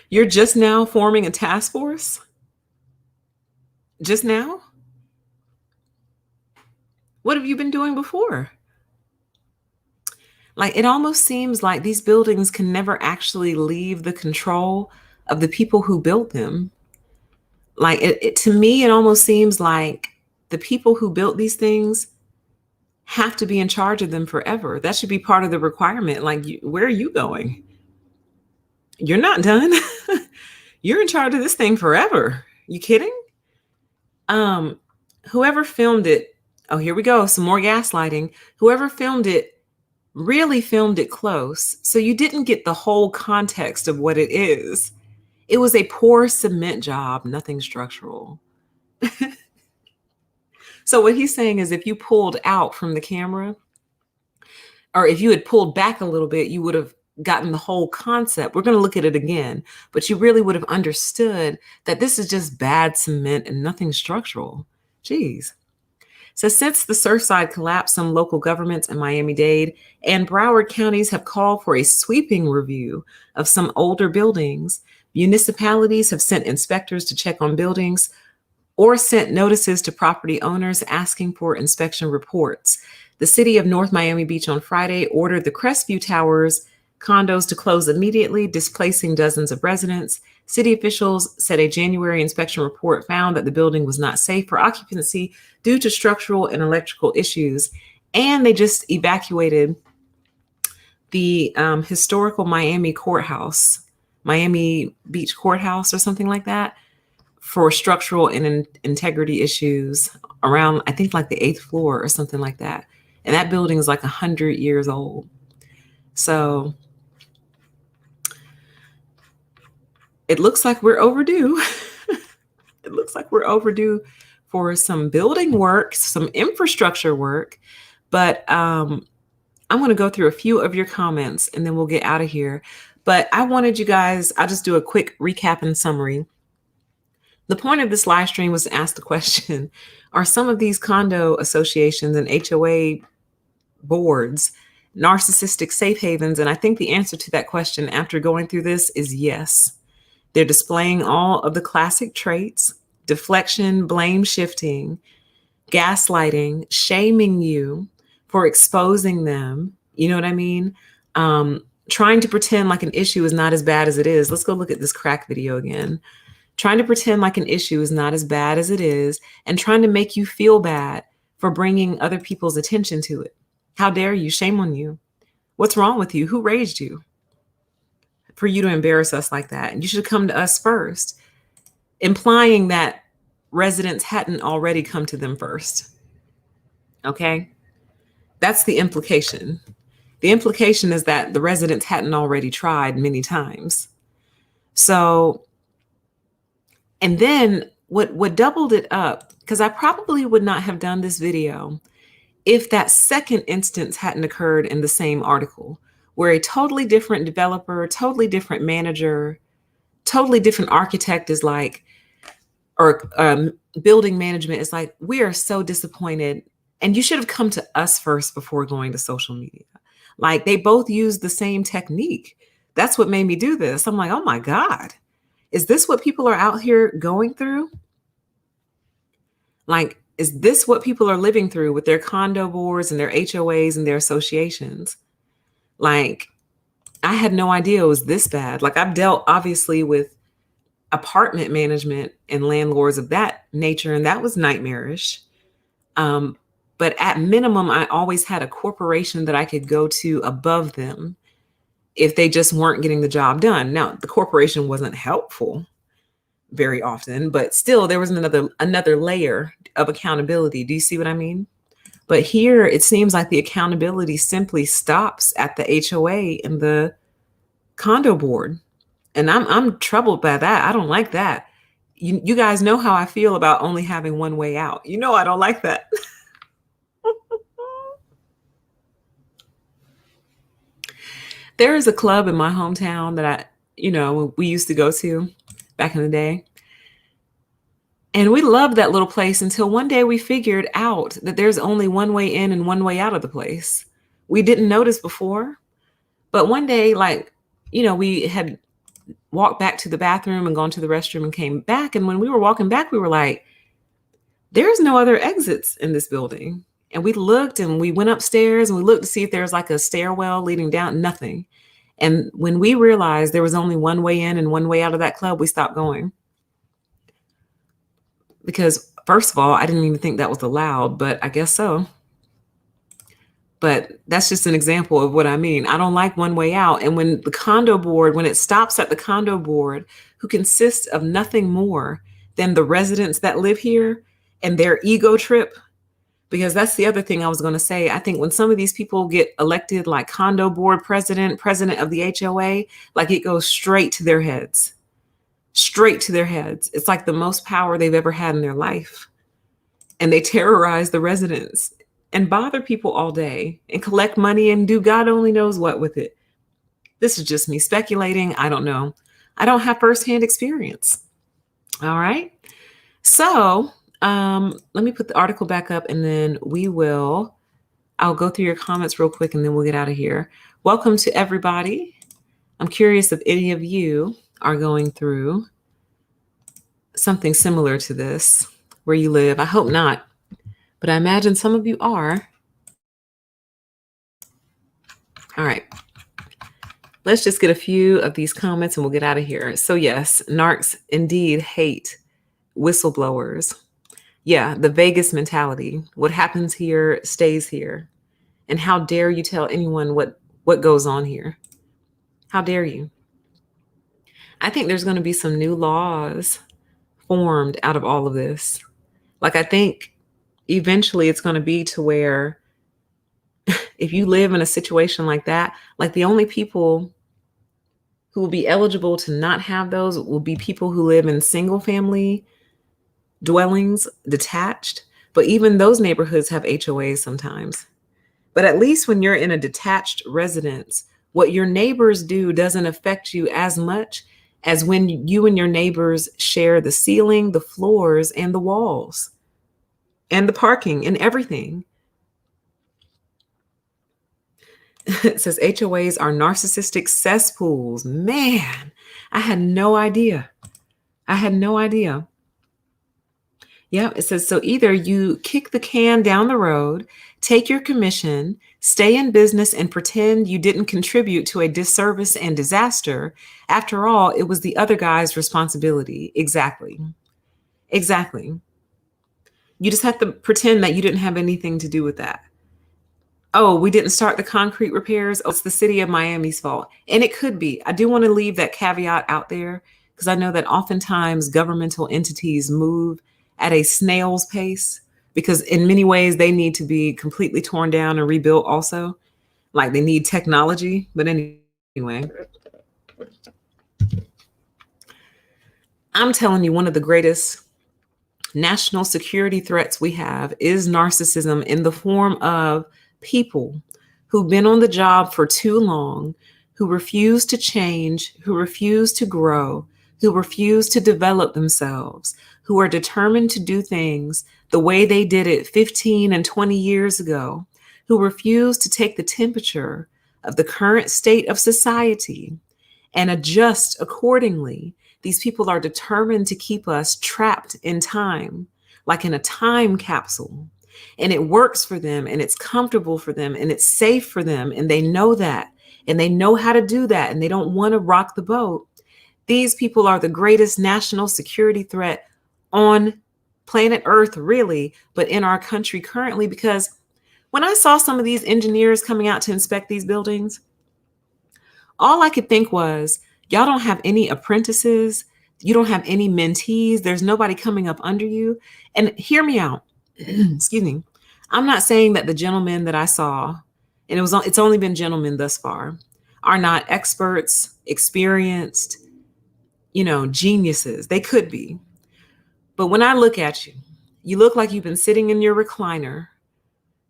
You're just now forming a task force? Just now? What have you been doing before? Like, it almost seems like these buildings can never actually leave the control of the people who built them. Like, to me, it almost seems like the people who built these things have to be in charge of them forever. That should be part of the requirement. Like, where are you going? You're not done. You're in charge of this thing forever. You kidding? Whoever filmed it, oh, here we go. Some more gaslighting. Whoever filmed it really filmed it close. So you didn't get the whole context of what it is. It was a poor cement job, nothing structural. So what he's saying is if you pulled out from the camera, or if you had pulled back a little bit, you would have gotten the whole concept. We're going to look at it again, but you really would have understood that this is just bad cement and nothing structural. Jeez. So since the Surfside collapse, some local governments in Miami-Dade and Broward counties have called for a sweeping review of some older buildings. Municipalities have sent inspectors to check on buildings or sent notices to property owners asking for inspection reports. The city of North Miami Beach on Friday ordered the Crestview Towers condos to close immediately, displacing dozens of residents. City officials said a January inspection report found that the building was not safe for occupancy due to structural and electrical issues. And they just evacuated the historical Miami Beach courthouse or something like that, for structural and integrity issues around, I think, like the 8th floor or something like that. And that building is like 100 years old. So it looks like we're overdue. It looks like we're overdue for some building work, some infrastructure work. But I'm going to go through a few of your comments and then we'll get out of here. But I wanted you guys, I'll just do a quick recap and summary. The point of this live stream was to ask the question, are some of these condo associations and HOA boards narcissistic safe havens? And I think the answer to that question after going through this is yes. They're displaying all of the classic traits: deflection, blame shifting, gaslighting, shaming you for exposing them. You know what I mean? Trying to pretend like an issue is not as bad as it is. Let's go look at this crack video again. Trying to pretend like an issue is not as bad as it is, and trying to make you feel bad for bringing other people's attention to it. How dare you? Shame on you. What's wrong with you? Who raised you for you to embarrass us like that? And you should come to us first, implying that residents hadn't already come to them first. Okay? That's the implication. The implication is that the residents hadn't already tried many times. So, and then what doubled it up, because I probably would not have done this video if that second instance hadn't occurred in the same article, where a totally different developer, totally different manager, totally different architect is like, or building management is like, we are so disappointed. And you should have come to us first before going to social media. Like, they both use the same technique. That's what made me do this. I'm like, oh my God, is this what people are out here going through? Like, is this what people are living through with their condo boards and their HOAs and their associations? Like, I had no idea it was this bad. Like, I've dealt obviously with apartment management and landlords of that nature, and that was nightmarish. But at minimum, I always had a corporation that I could go to above them if they just weren't getting the job done. Now, the corporation wasn't helpful very often, but still there was another layer of accountability. Do you see what I mean? But here it seems like the accountability simply stops at the HOA and the condo board. And I'm troubled by that. I don't like that. You guys know how I feel about only having one way out. You know I don't like that. There is a club in my hometown that we used to go to back in the day. And we loved that little place until one day we figured out that there's only one way in and one way out of the place. We didn't notice before, but one day, we had walked back to the bathroom and gone to the restroom and came back. And when we were walking back, we were like, there's no other exits in this building. And we looked and we went upstairs and we looked to see if there was like a stairwell leading down, nothing. And when we realized there was only one way in and one way out of that club, we stopped going. Because first of all, I didn't even think that was allowed, but I guess so. But that's just an example of what I mean. I don't like one way out. And when the condo board, when it stops at the condo board, who consists of nothing more than the residents that live here and their ego trip, because that's the other thing I was going to say. I think when some of these people get elected, like condo board president of the HOA, like it goes straight to their heads. Straight to their heads. It's like the most power they've ever had in their life. And they terrorize the residents and bother people all day and collect money and do God only knows what with it. This is just me speculating. I don't know. I don't have firsthand experience. All right. So let me put the article back up and then I'll go through your comments real quick and then we'll get out of here. Welcome to everybody. I'm curious if any of you are going through something similar to this where you live. I hope not, but I imagine some of you are. All right. Let's just get a few of these comments and we'll get out of here. So yes, narcs indeed hate whistleblowers. Yeah, the Vegas mentality. What happens here stays here. And how dare you tell anyone what goes on here? How dare you? I think there's going to be some new laws formed out of all of this. Like, I think eventually it's going to be to where if you live in a situation like that, like the only people who will be eligible to not have those will be people who live in single family dwellings, detached. But even those neighborhoods have HOAs sometimes. But at least when you're in a detached residence, what your neighbors do doesn't affect you as much as when you and your neighbors share the ceiling, the floors, and the walls, and the parking and everything. It says HOAs are narcissistic cesspools. Man, I had no idea. I had no idea. Yeah, it says, so either you kick the can down the road, take your commission, stay in business, and pretend you didn't contribute to a disservice and disaster. After all, it was the other guy's responsibility. Exactly. Exactly. You just have to pretend that you didn't have anything to do with that. Oh, we didn't start the concrete repairs. Oh, it's the city of Miami's fault. And it could be. I do want to leave that caveat out there because I know that oftentimes governmental entities move at a snail's pace because in many ways they need to be completely torn down and rebuilt also. Like they need technology. But anyway, I'm telling you, one of the greatest national security threats we have is narcissism in the form of people who've been on the job for too long, who refuse to change, who refuse to grow, who refuse to develop themselves, who are determined to do things the way they did it 15 and 20 years ago, who refuse to take the temperature of the current state of society and adjust accordingly. These people are determined to keep us trapped in time, like in a time capsule. And it works for them, and it's comfortable for them, and it's safe for them. And they know that, and they know how to do that, and they don't want to rock the boat. These people are the greatest national security threat on planet Earth, really, but in our country currently, because when I saw some of these engineers coming out to inspect these buildings, all I could think was, y'all don't have any apprentices. You don't have any mentees. There's nobody coming up under you. And hear me out. Excuse me. I'm not saying that the gentlemen that I saw, and it's only been gentlemen thus far, are not experts, experienced, geniuses. They could be. But when I look at you, you look like you've been sitting in your recliner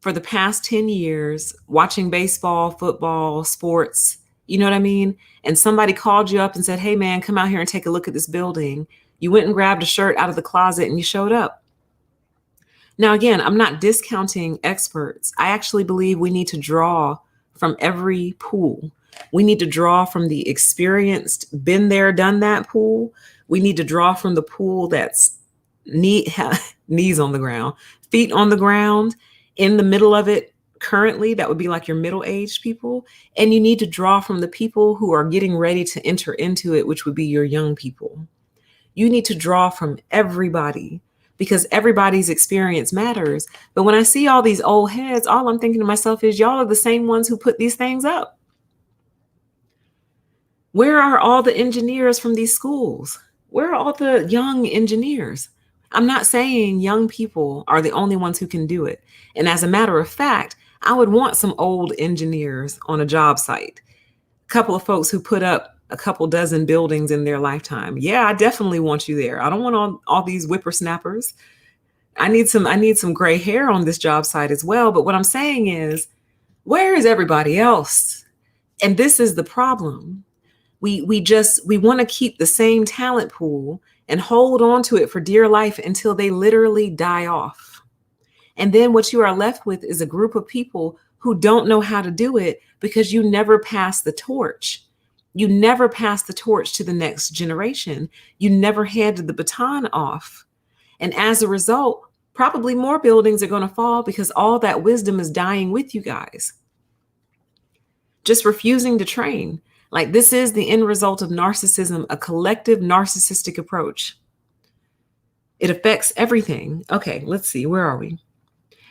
for the past 10 years, watching baseball, football, sports, you know what I mean? And somebody called you up and said, hey man, come out here and take a look at this building. You went and grabbed a shirt out of the closet and you showed up. Now, again, I'm not discounting experts. I actually believe we need to draw from every pool. We need to draw from the experienced, been there, done that pool. We need to draw from the pool that's knees on the ground, feet on the ground, in the middle of it currently. That would be like your middle-aged people. And you need to draw from the people who are getting ready to enter into it, which would be your young people. You need to draw from everybody because everybody's experience matters. But when I see all these old heads, all I'm thinking to myself is, y'all are the same ones who put these things up. Where are all the engineers from these schools? Where are all the young engineers? I'm not saying young people are the only ones who can do it. And as a matter of fact, I would want some old engineers on a job site, a couple of folks who put up a couple dozen buildings in their lifetime. Yeah, I definitely want you there. I don't want all these whippersnappers. I need some gray hair on this job site as well. But what I'm saying is, where is everybody else? And this is the problem. We want to keep the same talent pool and hold on to it for dear life until they literally die off. And then what you are left with is a group of people who don't know how to do it because you never pass the torch. You never pass the torch to the next generation. You never handed the baton off. And as a result, probably more buildings are going to fall because all that wisdom is dying with you guys. Just refusing to train. Like, this is the end result of narcissism, a collective narcissistic approach. It affects everything. Okay, let's see. Where are we?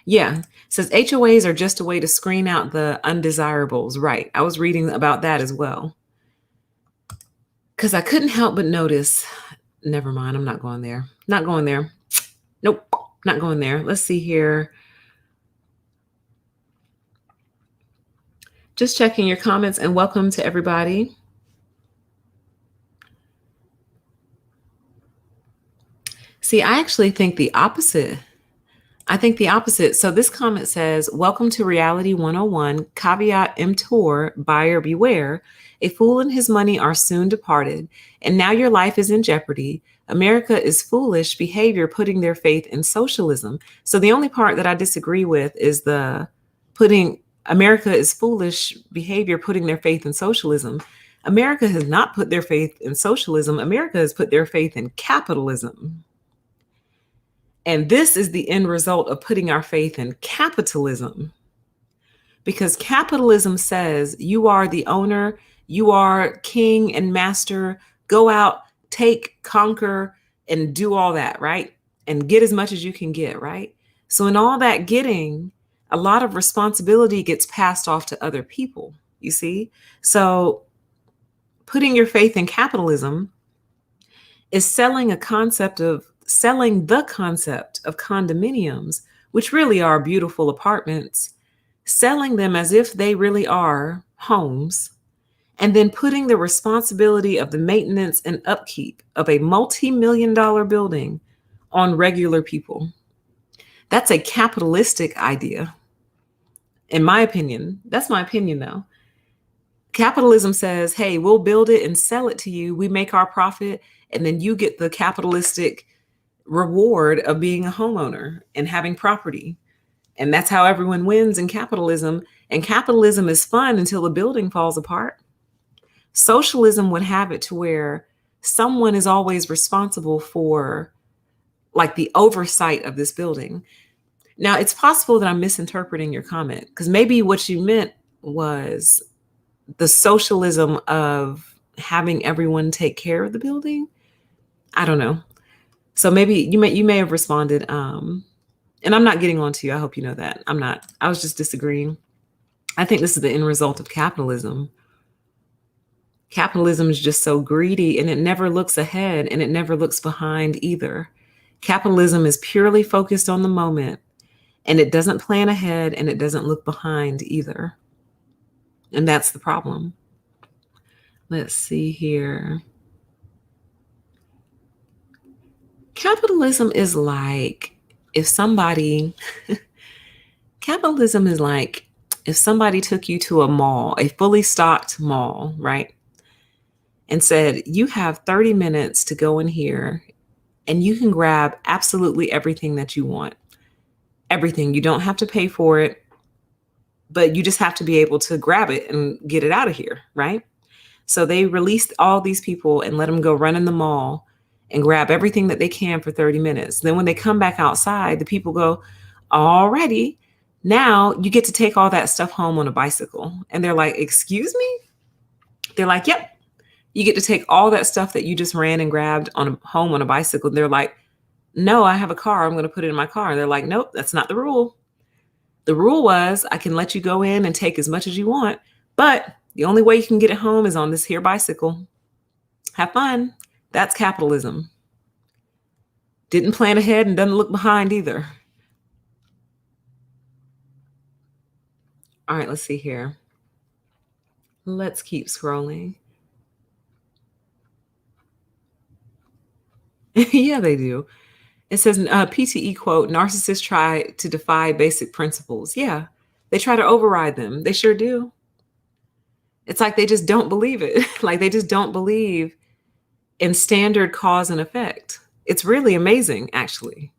Yeah, it says HOAs are just a way to screen out the undesirables. Right. I was reading about that as well. Because I couldn't help but notice. Never mind. I'm not going there. Not going there. Nope. Not going there. Let's see here. Just checking your comments, and welcome to everybody. See, I actually think the opposite. I think the opposite. So this comment says, welcome to Reality 101, caveat emptor, buyer beware. A fool and his money are soon departed, and now your life is in jeopardy. America is foolish behavior putting their faith in socialism. So the only part that I disagree with is the putting America is foolish behavior putting their faith in socialism. America has not put their faith in socialism. America has put their faith in capitalism. And this is the end result of putting our faith in capitalism. Because capitalism says you are the owner, you are king and master, go out, take, conquer, and do all that, right? And get as much as you can get, right? So in all that getting, a lot of responsibility gets passed off to other people, you see? So putting your faith in capitalism is selling the concept of condominiums, which really are beautiful apartments, selling them as if they really are homes, and then putting the responsibility of the maintenance and upkeep of a multi-million-dollar building on regular people. That's a capitalistic idea, in my opinion. That's my opinion, though. Capitalism says, hey, we'll build it and sell it to you. We make our profit, and then you get the capitalistic reward of being a homeowner and having property. And that's how everyone wins in capitalism. And capitalism is fun until the building falls apart. Socialism would have it to where someone is always responsible for like the oversight of this building. Now, it's possible that I'm misinterpreting your comment, because maybe what you meant was the socialism of having everyone take care of the building. I don't know. So maybe you may have responded, and I'm not getting on to you. I hope you know that. I'm not. I was just disagreeing. I think this is the end result of capitalism. Capitalism is just so greedy, and it never looks ahead, and it never looks behind either. Capitalism is purely focused on the moment, and it doesn't plan ahead, and it doesn't look behind either. And that's the problem. Let's see here. Capitalism is like if somebody took you to a mall, a fully stocked mall, right? And said, you have 30 minutes to go in here and you can grab absolutely everything that you want. Everything. You don't have to pay for it, but you just have to be able to grab it and get it out of here, right? So they released all these people and let them go run in the mall and grab everything that they can for 30 minutes. Then when they come back outside, the people go, alrighty, now you get to take all that stuff home on a bicycle. And they're like, excuse me? They're like, yep. You get to take all that stuff that you just ran and grabbed home on a bicycle. They're like, no, I have a car. I'm going to put it in my car. And they're like, nope, that's not the rule. The rule was I can let you go in and take as much as you want, but the only way you can get it home is on this here bicycle. Have fun. That's capitalism. Didn't plan ahead and doesn't look behind either. All right, let's see here. Let's keep scrolling. Yeah, they do. It says, PTE quote, narcissists try to defy basic principles. Yeah, they try to override them. They sure do. It's like they just don't believe it. Like they just don't believe in standard cause and effect. It's really amazing, actually.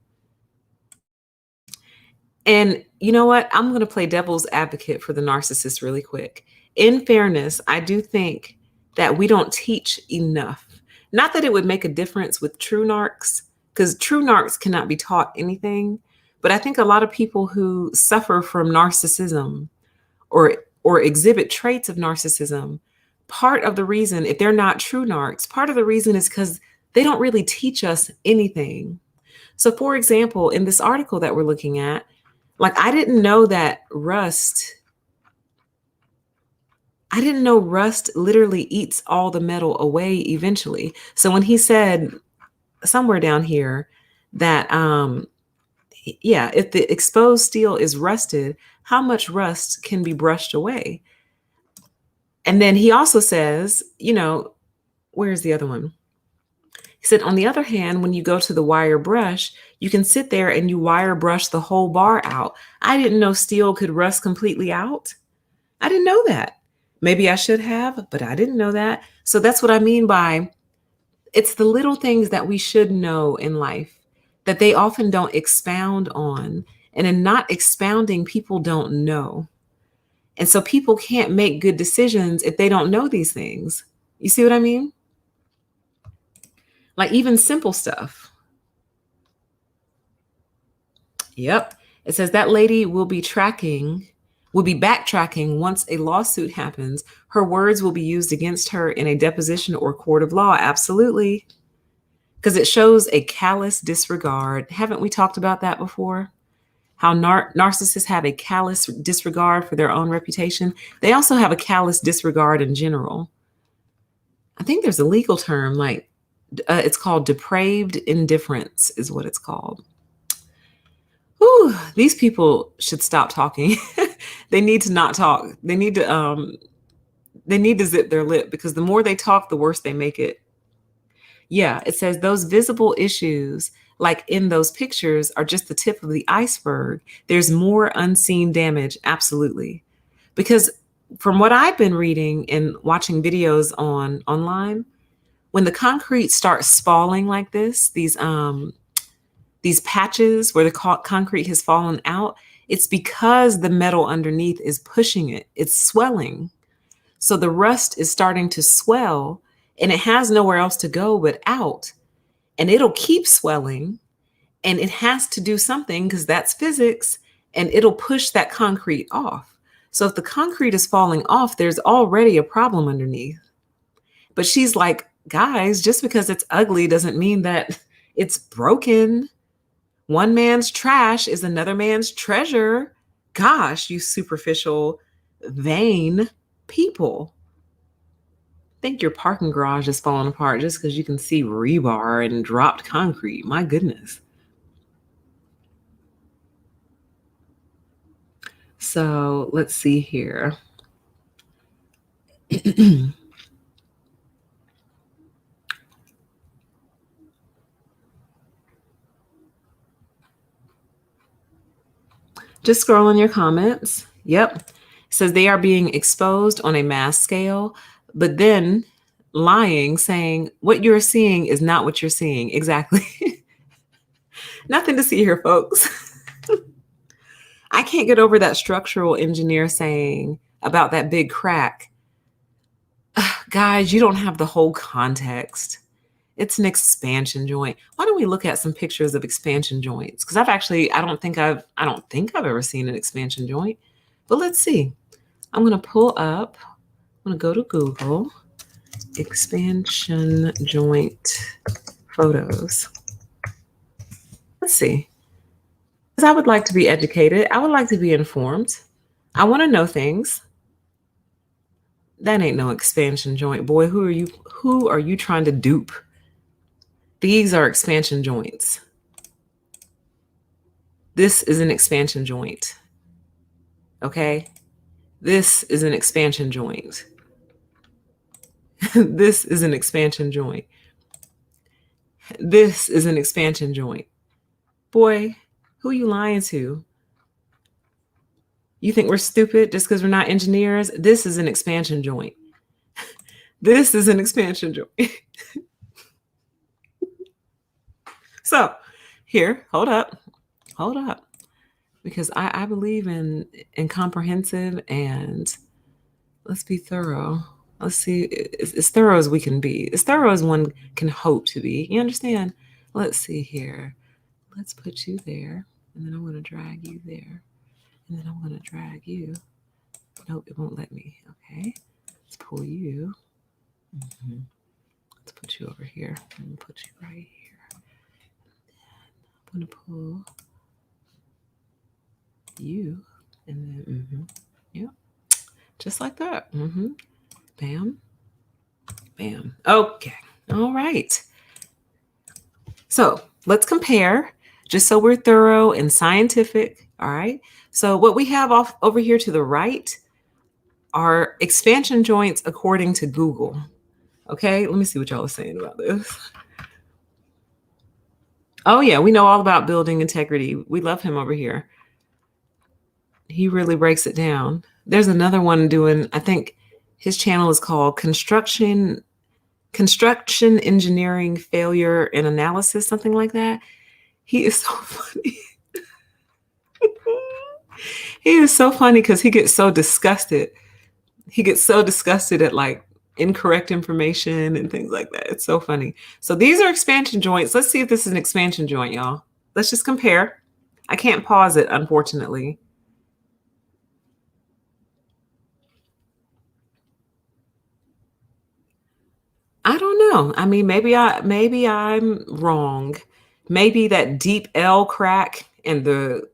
And you know what? I'm going to play devil's advocate for the narcissist really quick. In fairness, I do think that we don't teach enough. Not that it would make a difference with true narcs, because true narcs cannot be taught anything. But I think a lot of people who suffer from narcissism or exhibit traits of narcissism, part of the reason, if they're not true narcs, part of the reason is because they don't really teach us anything. So for example, in this article that we're looking at, like I didn't know rust literally eats all the metal away eventually. So when he said somewhere down here that, yeah, if the exposed steel is rusted, how much rust can be brushed away? And then he also says, where's the other one? He said, on the other hand, when you go to the wire brush, You can sit there and you wire brush the whole bar out. I didn't know steel could rust completely out. I didn't know that. Maybe I should have, but I didn't know that. So that's what I mean by it's the little things that we should know in life that they often don't expound on. And in not expounding, people don't know. And so people can't make good decisions if they don't know these things. You see what I mean? Like even simple stuff. Yep. It says that lady will be backtracking once a lawsuit happens. Her words will be used against her in a deposition or court of law. Absolutely. Because it shows a callous disregard. Haven't we talked about that before? How narcissists have a callous disregard for their own reputation. They also have a callous disregard in general. I think there's a legal term, like it's called depraved indifference is what it's called. Whew, these people should stop talking. They need to not talk. They need to zip their lip, because the more they talk, the worse they make it. Yeah, it says those visible issues, like in those pictures, are just the tip of the iceberg. There's more unseen damage. Absolutely. Because from what I've been reading and watching videos online, when the concrete starts falling like this, these patches where the concrete has fallen out, it's because the metal underneath is pushing it. It's swelling. So the rust is starting to swell, and it has nowhere else to go but out. And it'll keep swelling, and it has to do something because that's physics, and it'll push that concrete off. So if the concrete is falling off, there's already a problem underneath. But she's like, guys, just because it's ugly doesn't mean that it's broken. One man's trash is another man's treasure. Gosh, you superficial, vain people. Think your parking garage is falling apart just because you can see rebar and dropped concrete. My goodness. So let's see here. Just scrolling your comments. Yep. It says they are being exposed on a mass scale, but then lying, saying what you're seeing is not what you're seeing. Exactly. Nothing to see here, folks. I can't get over that structural engineer saying about that big crack. Guys, you don't have the whole context. It's an expansion joint. Why don't we look at some pictures of expansion joints? Because I don't think I've ever seen an expansion joint. But let's see. I'm going to go to Google, expansion joint photos. Let's see. Because I would like to be educated. I would like to be informed. I want to know things. That ain't no expansion joint. Boy, who are you trying to dupe? These are expansion joints. This is an expansion joint. Okay? This is an expansion joint. This is an expansion joint. This is an expansion joint. Boy, who are you lying to? You think we're stupid just because we're not engineers? This is an expansion joint. This is an expansion joint. So here, hold up, because I believe in comprehensive, and let's be thorough. Let's see, as thorough as we can be, as thorough as one can hope to be. You understand? Let's see here. Let's put you there, and then I'm going to drag you there, and then I'm going to drag you. Nope, it won't let me. Okay, let's pull you. Let's put you over here. I'm going to put you right here. I'm going to pull you, and then, yep, just like that. Bam, bam. Okay, all right. So let's compare, just so we're thorough and scientific. All right. So what we have off over here to the right are expansion joints according to Google. Okay, let me see what y'all are saying about this. Oh yeah, we know all about building integrity. We love him over here. He really breaks it down. There's another one doing, I think his channel is called Construction Engineering Failure and Analysis, something like that. He is so funny. He is so funny because he gets so disgusted. He gets so disgusted at like incorrect information and things like that. It's so funny. So these are expansion joints. Let's see if this is an expansion joint, y'all. Let's just compare. I can't pause it, unfortunately. I don't know. I mean, maybe I'm wrong. Maybe that deep L crack and the,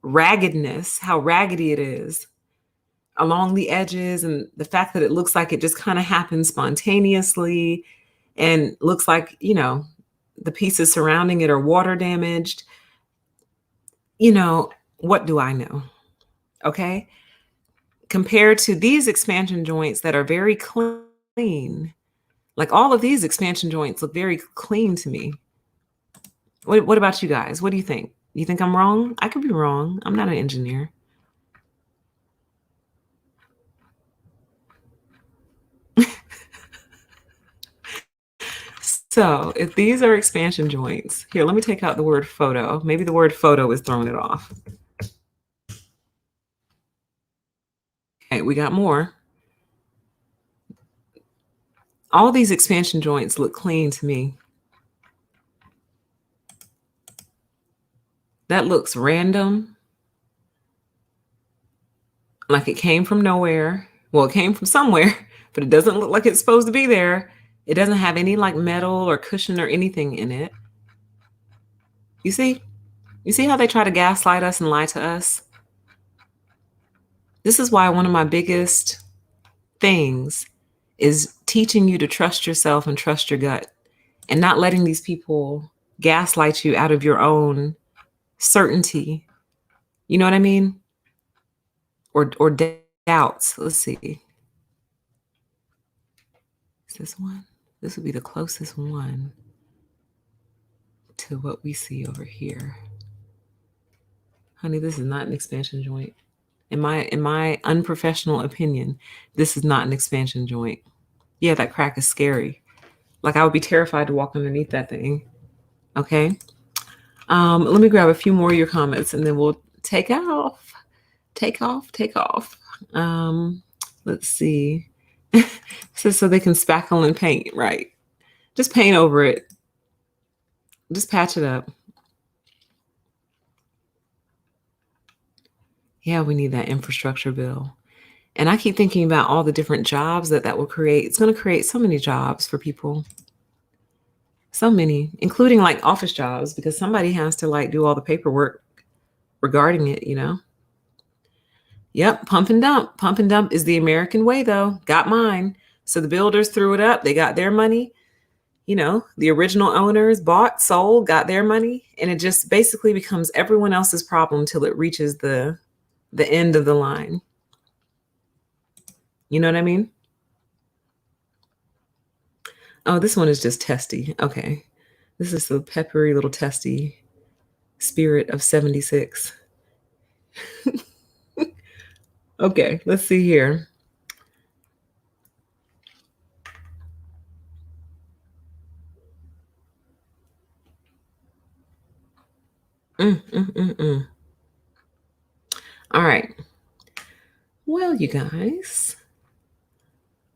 raggedness, how raggedy it is along the edges, and the fact that it looks like it just kind of happens spontaneously and looks like, the pieces surrounding it are water damaged. What do I know? Okay. Compared to these expansion joints that are very clean, like all of these expansion joints look very clean to me. What about you guys? What do you think? You think I'm wrong? I could be wrong. I'm not an engineer. So if these are expansion joints, here, let me take out the word photo. Maybe the word photo is throwing it off. Okay, we got more. All these expansion joints look clean to me. That looks random. Like it came from nowhere. Well, it came from somewhere, but it doesn't look like it's supposed to be there. It doesn't have any like metal or cushion or anything in it. You see? You see how they try to gaslight us and lie to us? This is why one of my biggest things is teaching you to trust yourself and trust your gut and not letting these people gaslight you out of your own certainty. You know what I mean? Or doubts. Let's see. Is this one? This would be the closest one to what we see over here. Honey, this is not an expansion joint. In my unprofessional opinion, this is not an expansion joint. Yeah, that crack is scary. Like I would be terrified to walk underneath that thing. Okay. Let me grab a few more of your comments and then we'll take off. Let's see. So they can spackle and paint, right? Just paint over it. Just patch it up. Yeah, we need that infrastructure bill. And I keep thinking about all the different jobs that will create. It's going to create so many jobs for people. So many, including like office jobs, because somebody has to like do all the paperwork regarding it, Yep, pump and dump. Pump and dump is the American way, though. Got mine. So the builders threw it up. They got their money. The original owners bought, sold, got their money. And it just basically becomes everyone else's problem till it reaches the end of the line. You know what I mean? Oh, this one is just testy. Okay. This is the peppery little testy spirit of 76. Okay, let's see here. All right. Well, you guys,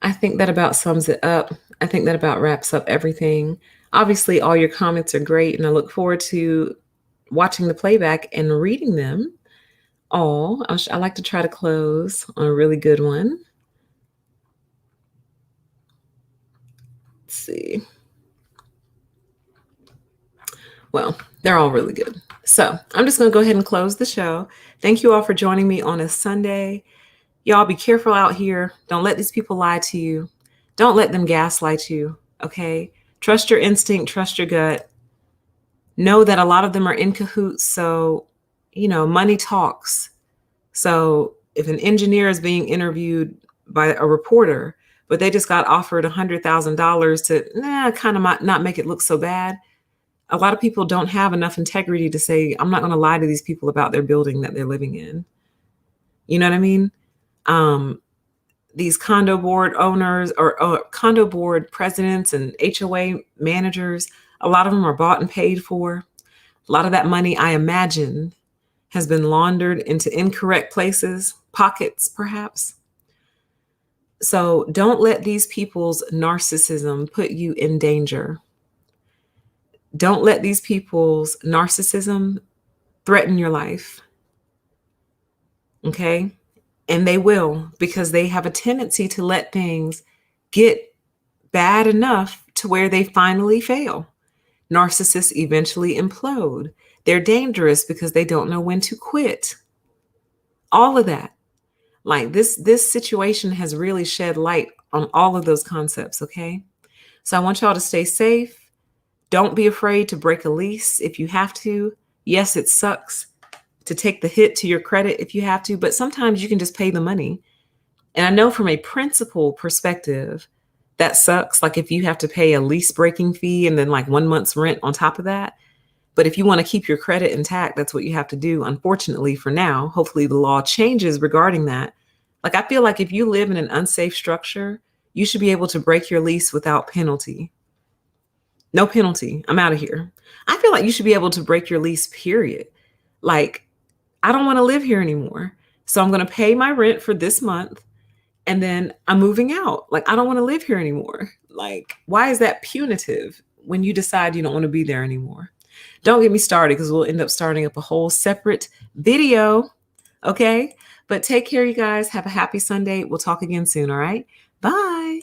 I think that about sums it up. I think that about wraps up everything. Obviously, all your comments are great, and I look forward to watching the playback and reading them all. I like to try to close on a really good one. Let's see. Well, they're all really good. So I'm just going to go ahead and close the show. Thank you all for joining me on a Sunday. Y'all be careful out here. Don't let these people lie to you. Don't let them gaslight you. Okay. Trust your instinct. Trust your gut. Know that a lot of them are in cahoots. So, money talks. So if an engineer is being interviewed by a reporter, but they just got offered $100,000 to kind of not make it look so bad, A lot of people don't have enough integrity to say, I'm not going to lie to these people about their building that they're living in. You know what I mean? Um, these condo board owners or condo board presidents and HOA managers, a lot of them are bought and paid for. A lot of that money, I imagine, has been laundered into incorrect places, pockets perhaps. So don't let these people's narcissism put you in danger. Don't let these people's narcissism threaten your life. Okay? And they will, because they have a tendency to let things get bad enough to where they finally fail. Narcissists eventually implode. They're dangerous because they don't know when to quit. All of that. Like this situation has really shed light on all of those concepts, okay? So I want y'all to stay safe. Don't be afraid to break a lease if you have to. Yes, it sucks to take the hit to your credit if you have to, but sometimes you can just pay the money. And I know from a principal perspective, that sucks. Like if you have to pay a lease breaking fee and then like 1 month's rent on top of that. But if you want to keep your credit intact, that's what you have to do. Unfortunately, for now, hopefully the law changes regarding that. Like I feel like if you live in an unsafe structure, you should be able to break your lease without penalty. No penalty. I'm out of here. I feel like you should be able to break your lease, period. Like, I don't want to live here anymore. So I'm going to pay my rent for this month and then I'm moving out. Like, I don't want to live here anymore. Like, why is that punitive when you decide you don't want to be there anymore? Don't get me started because we'll end up starting up a whole separate video. Okay. But take care, you guys. Have a happy Sunday. We'll talk again soon. All right. Bye.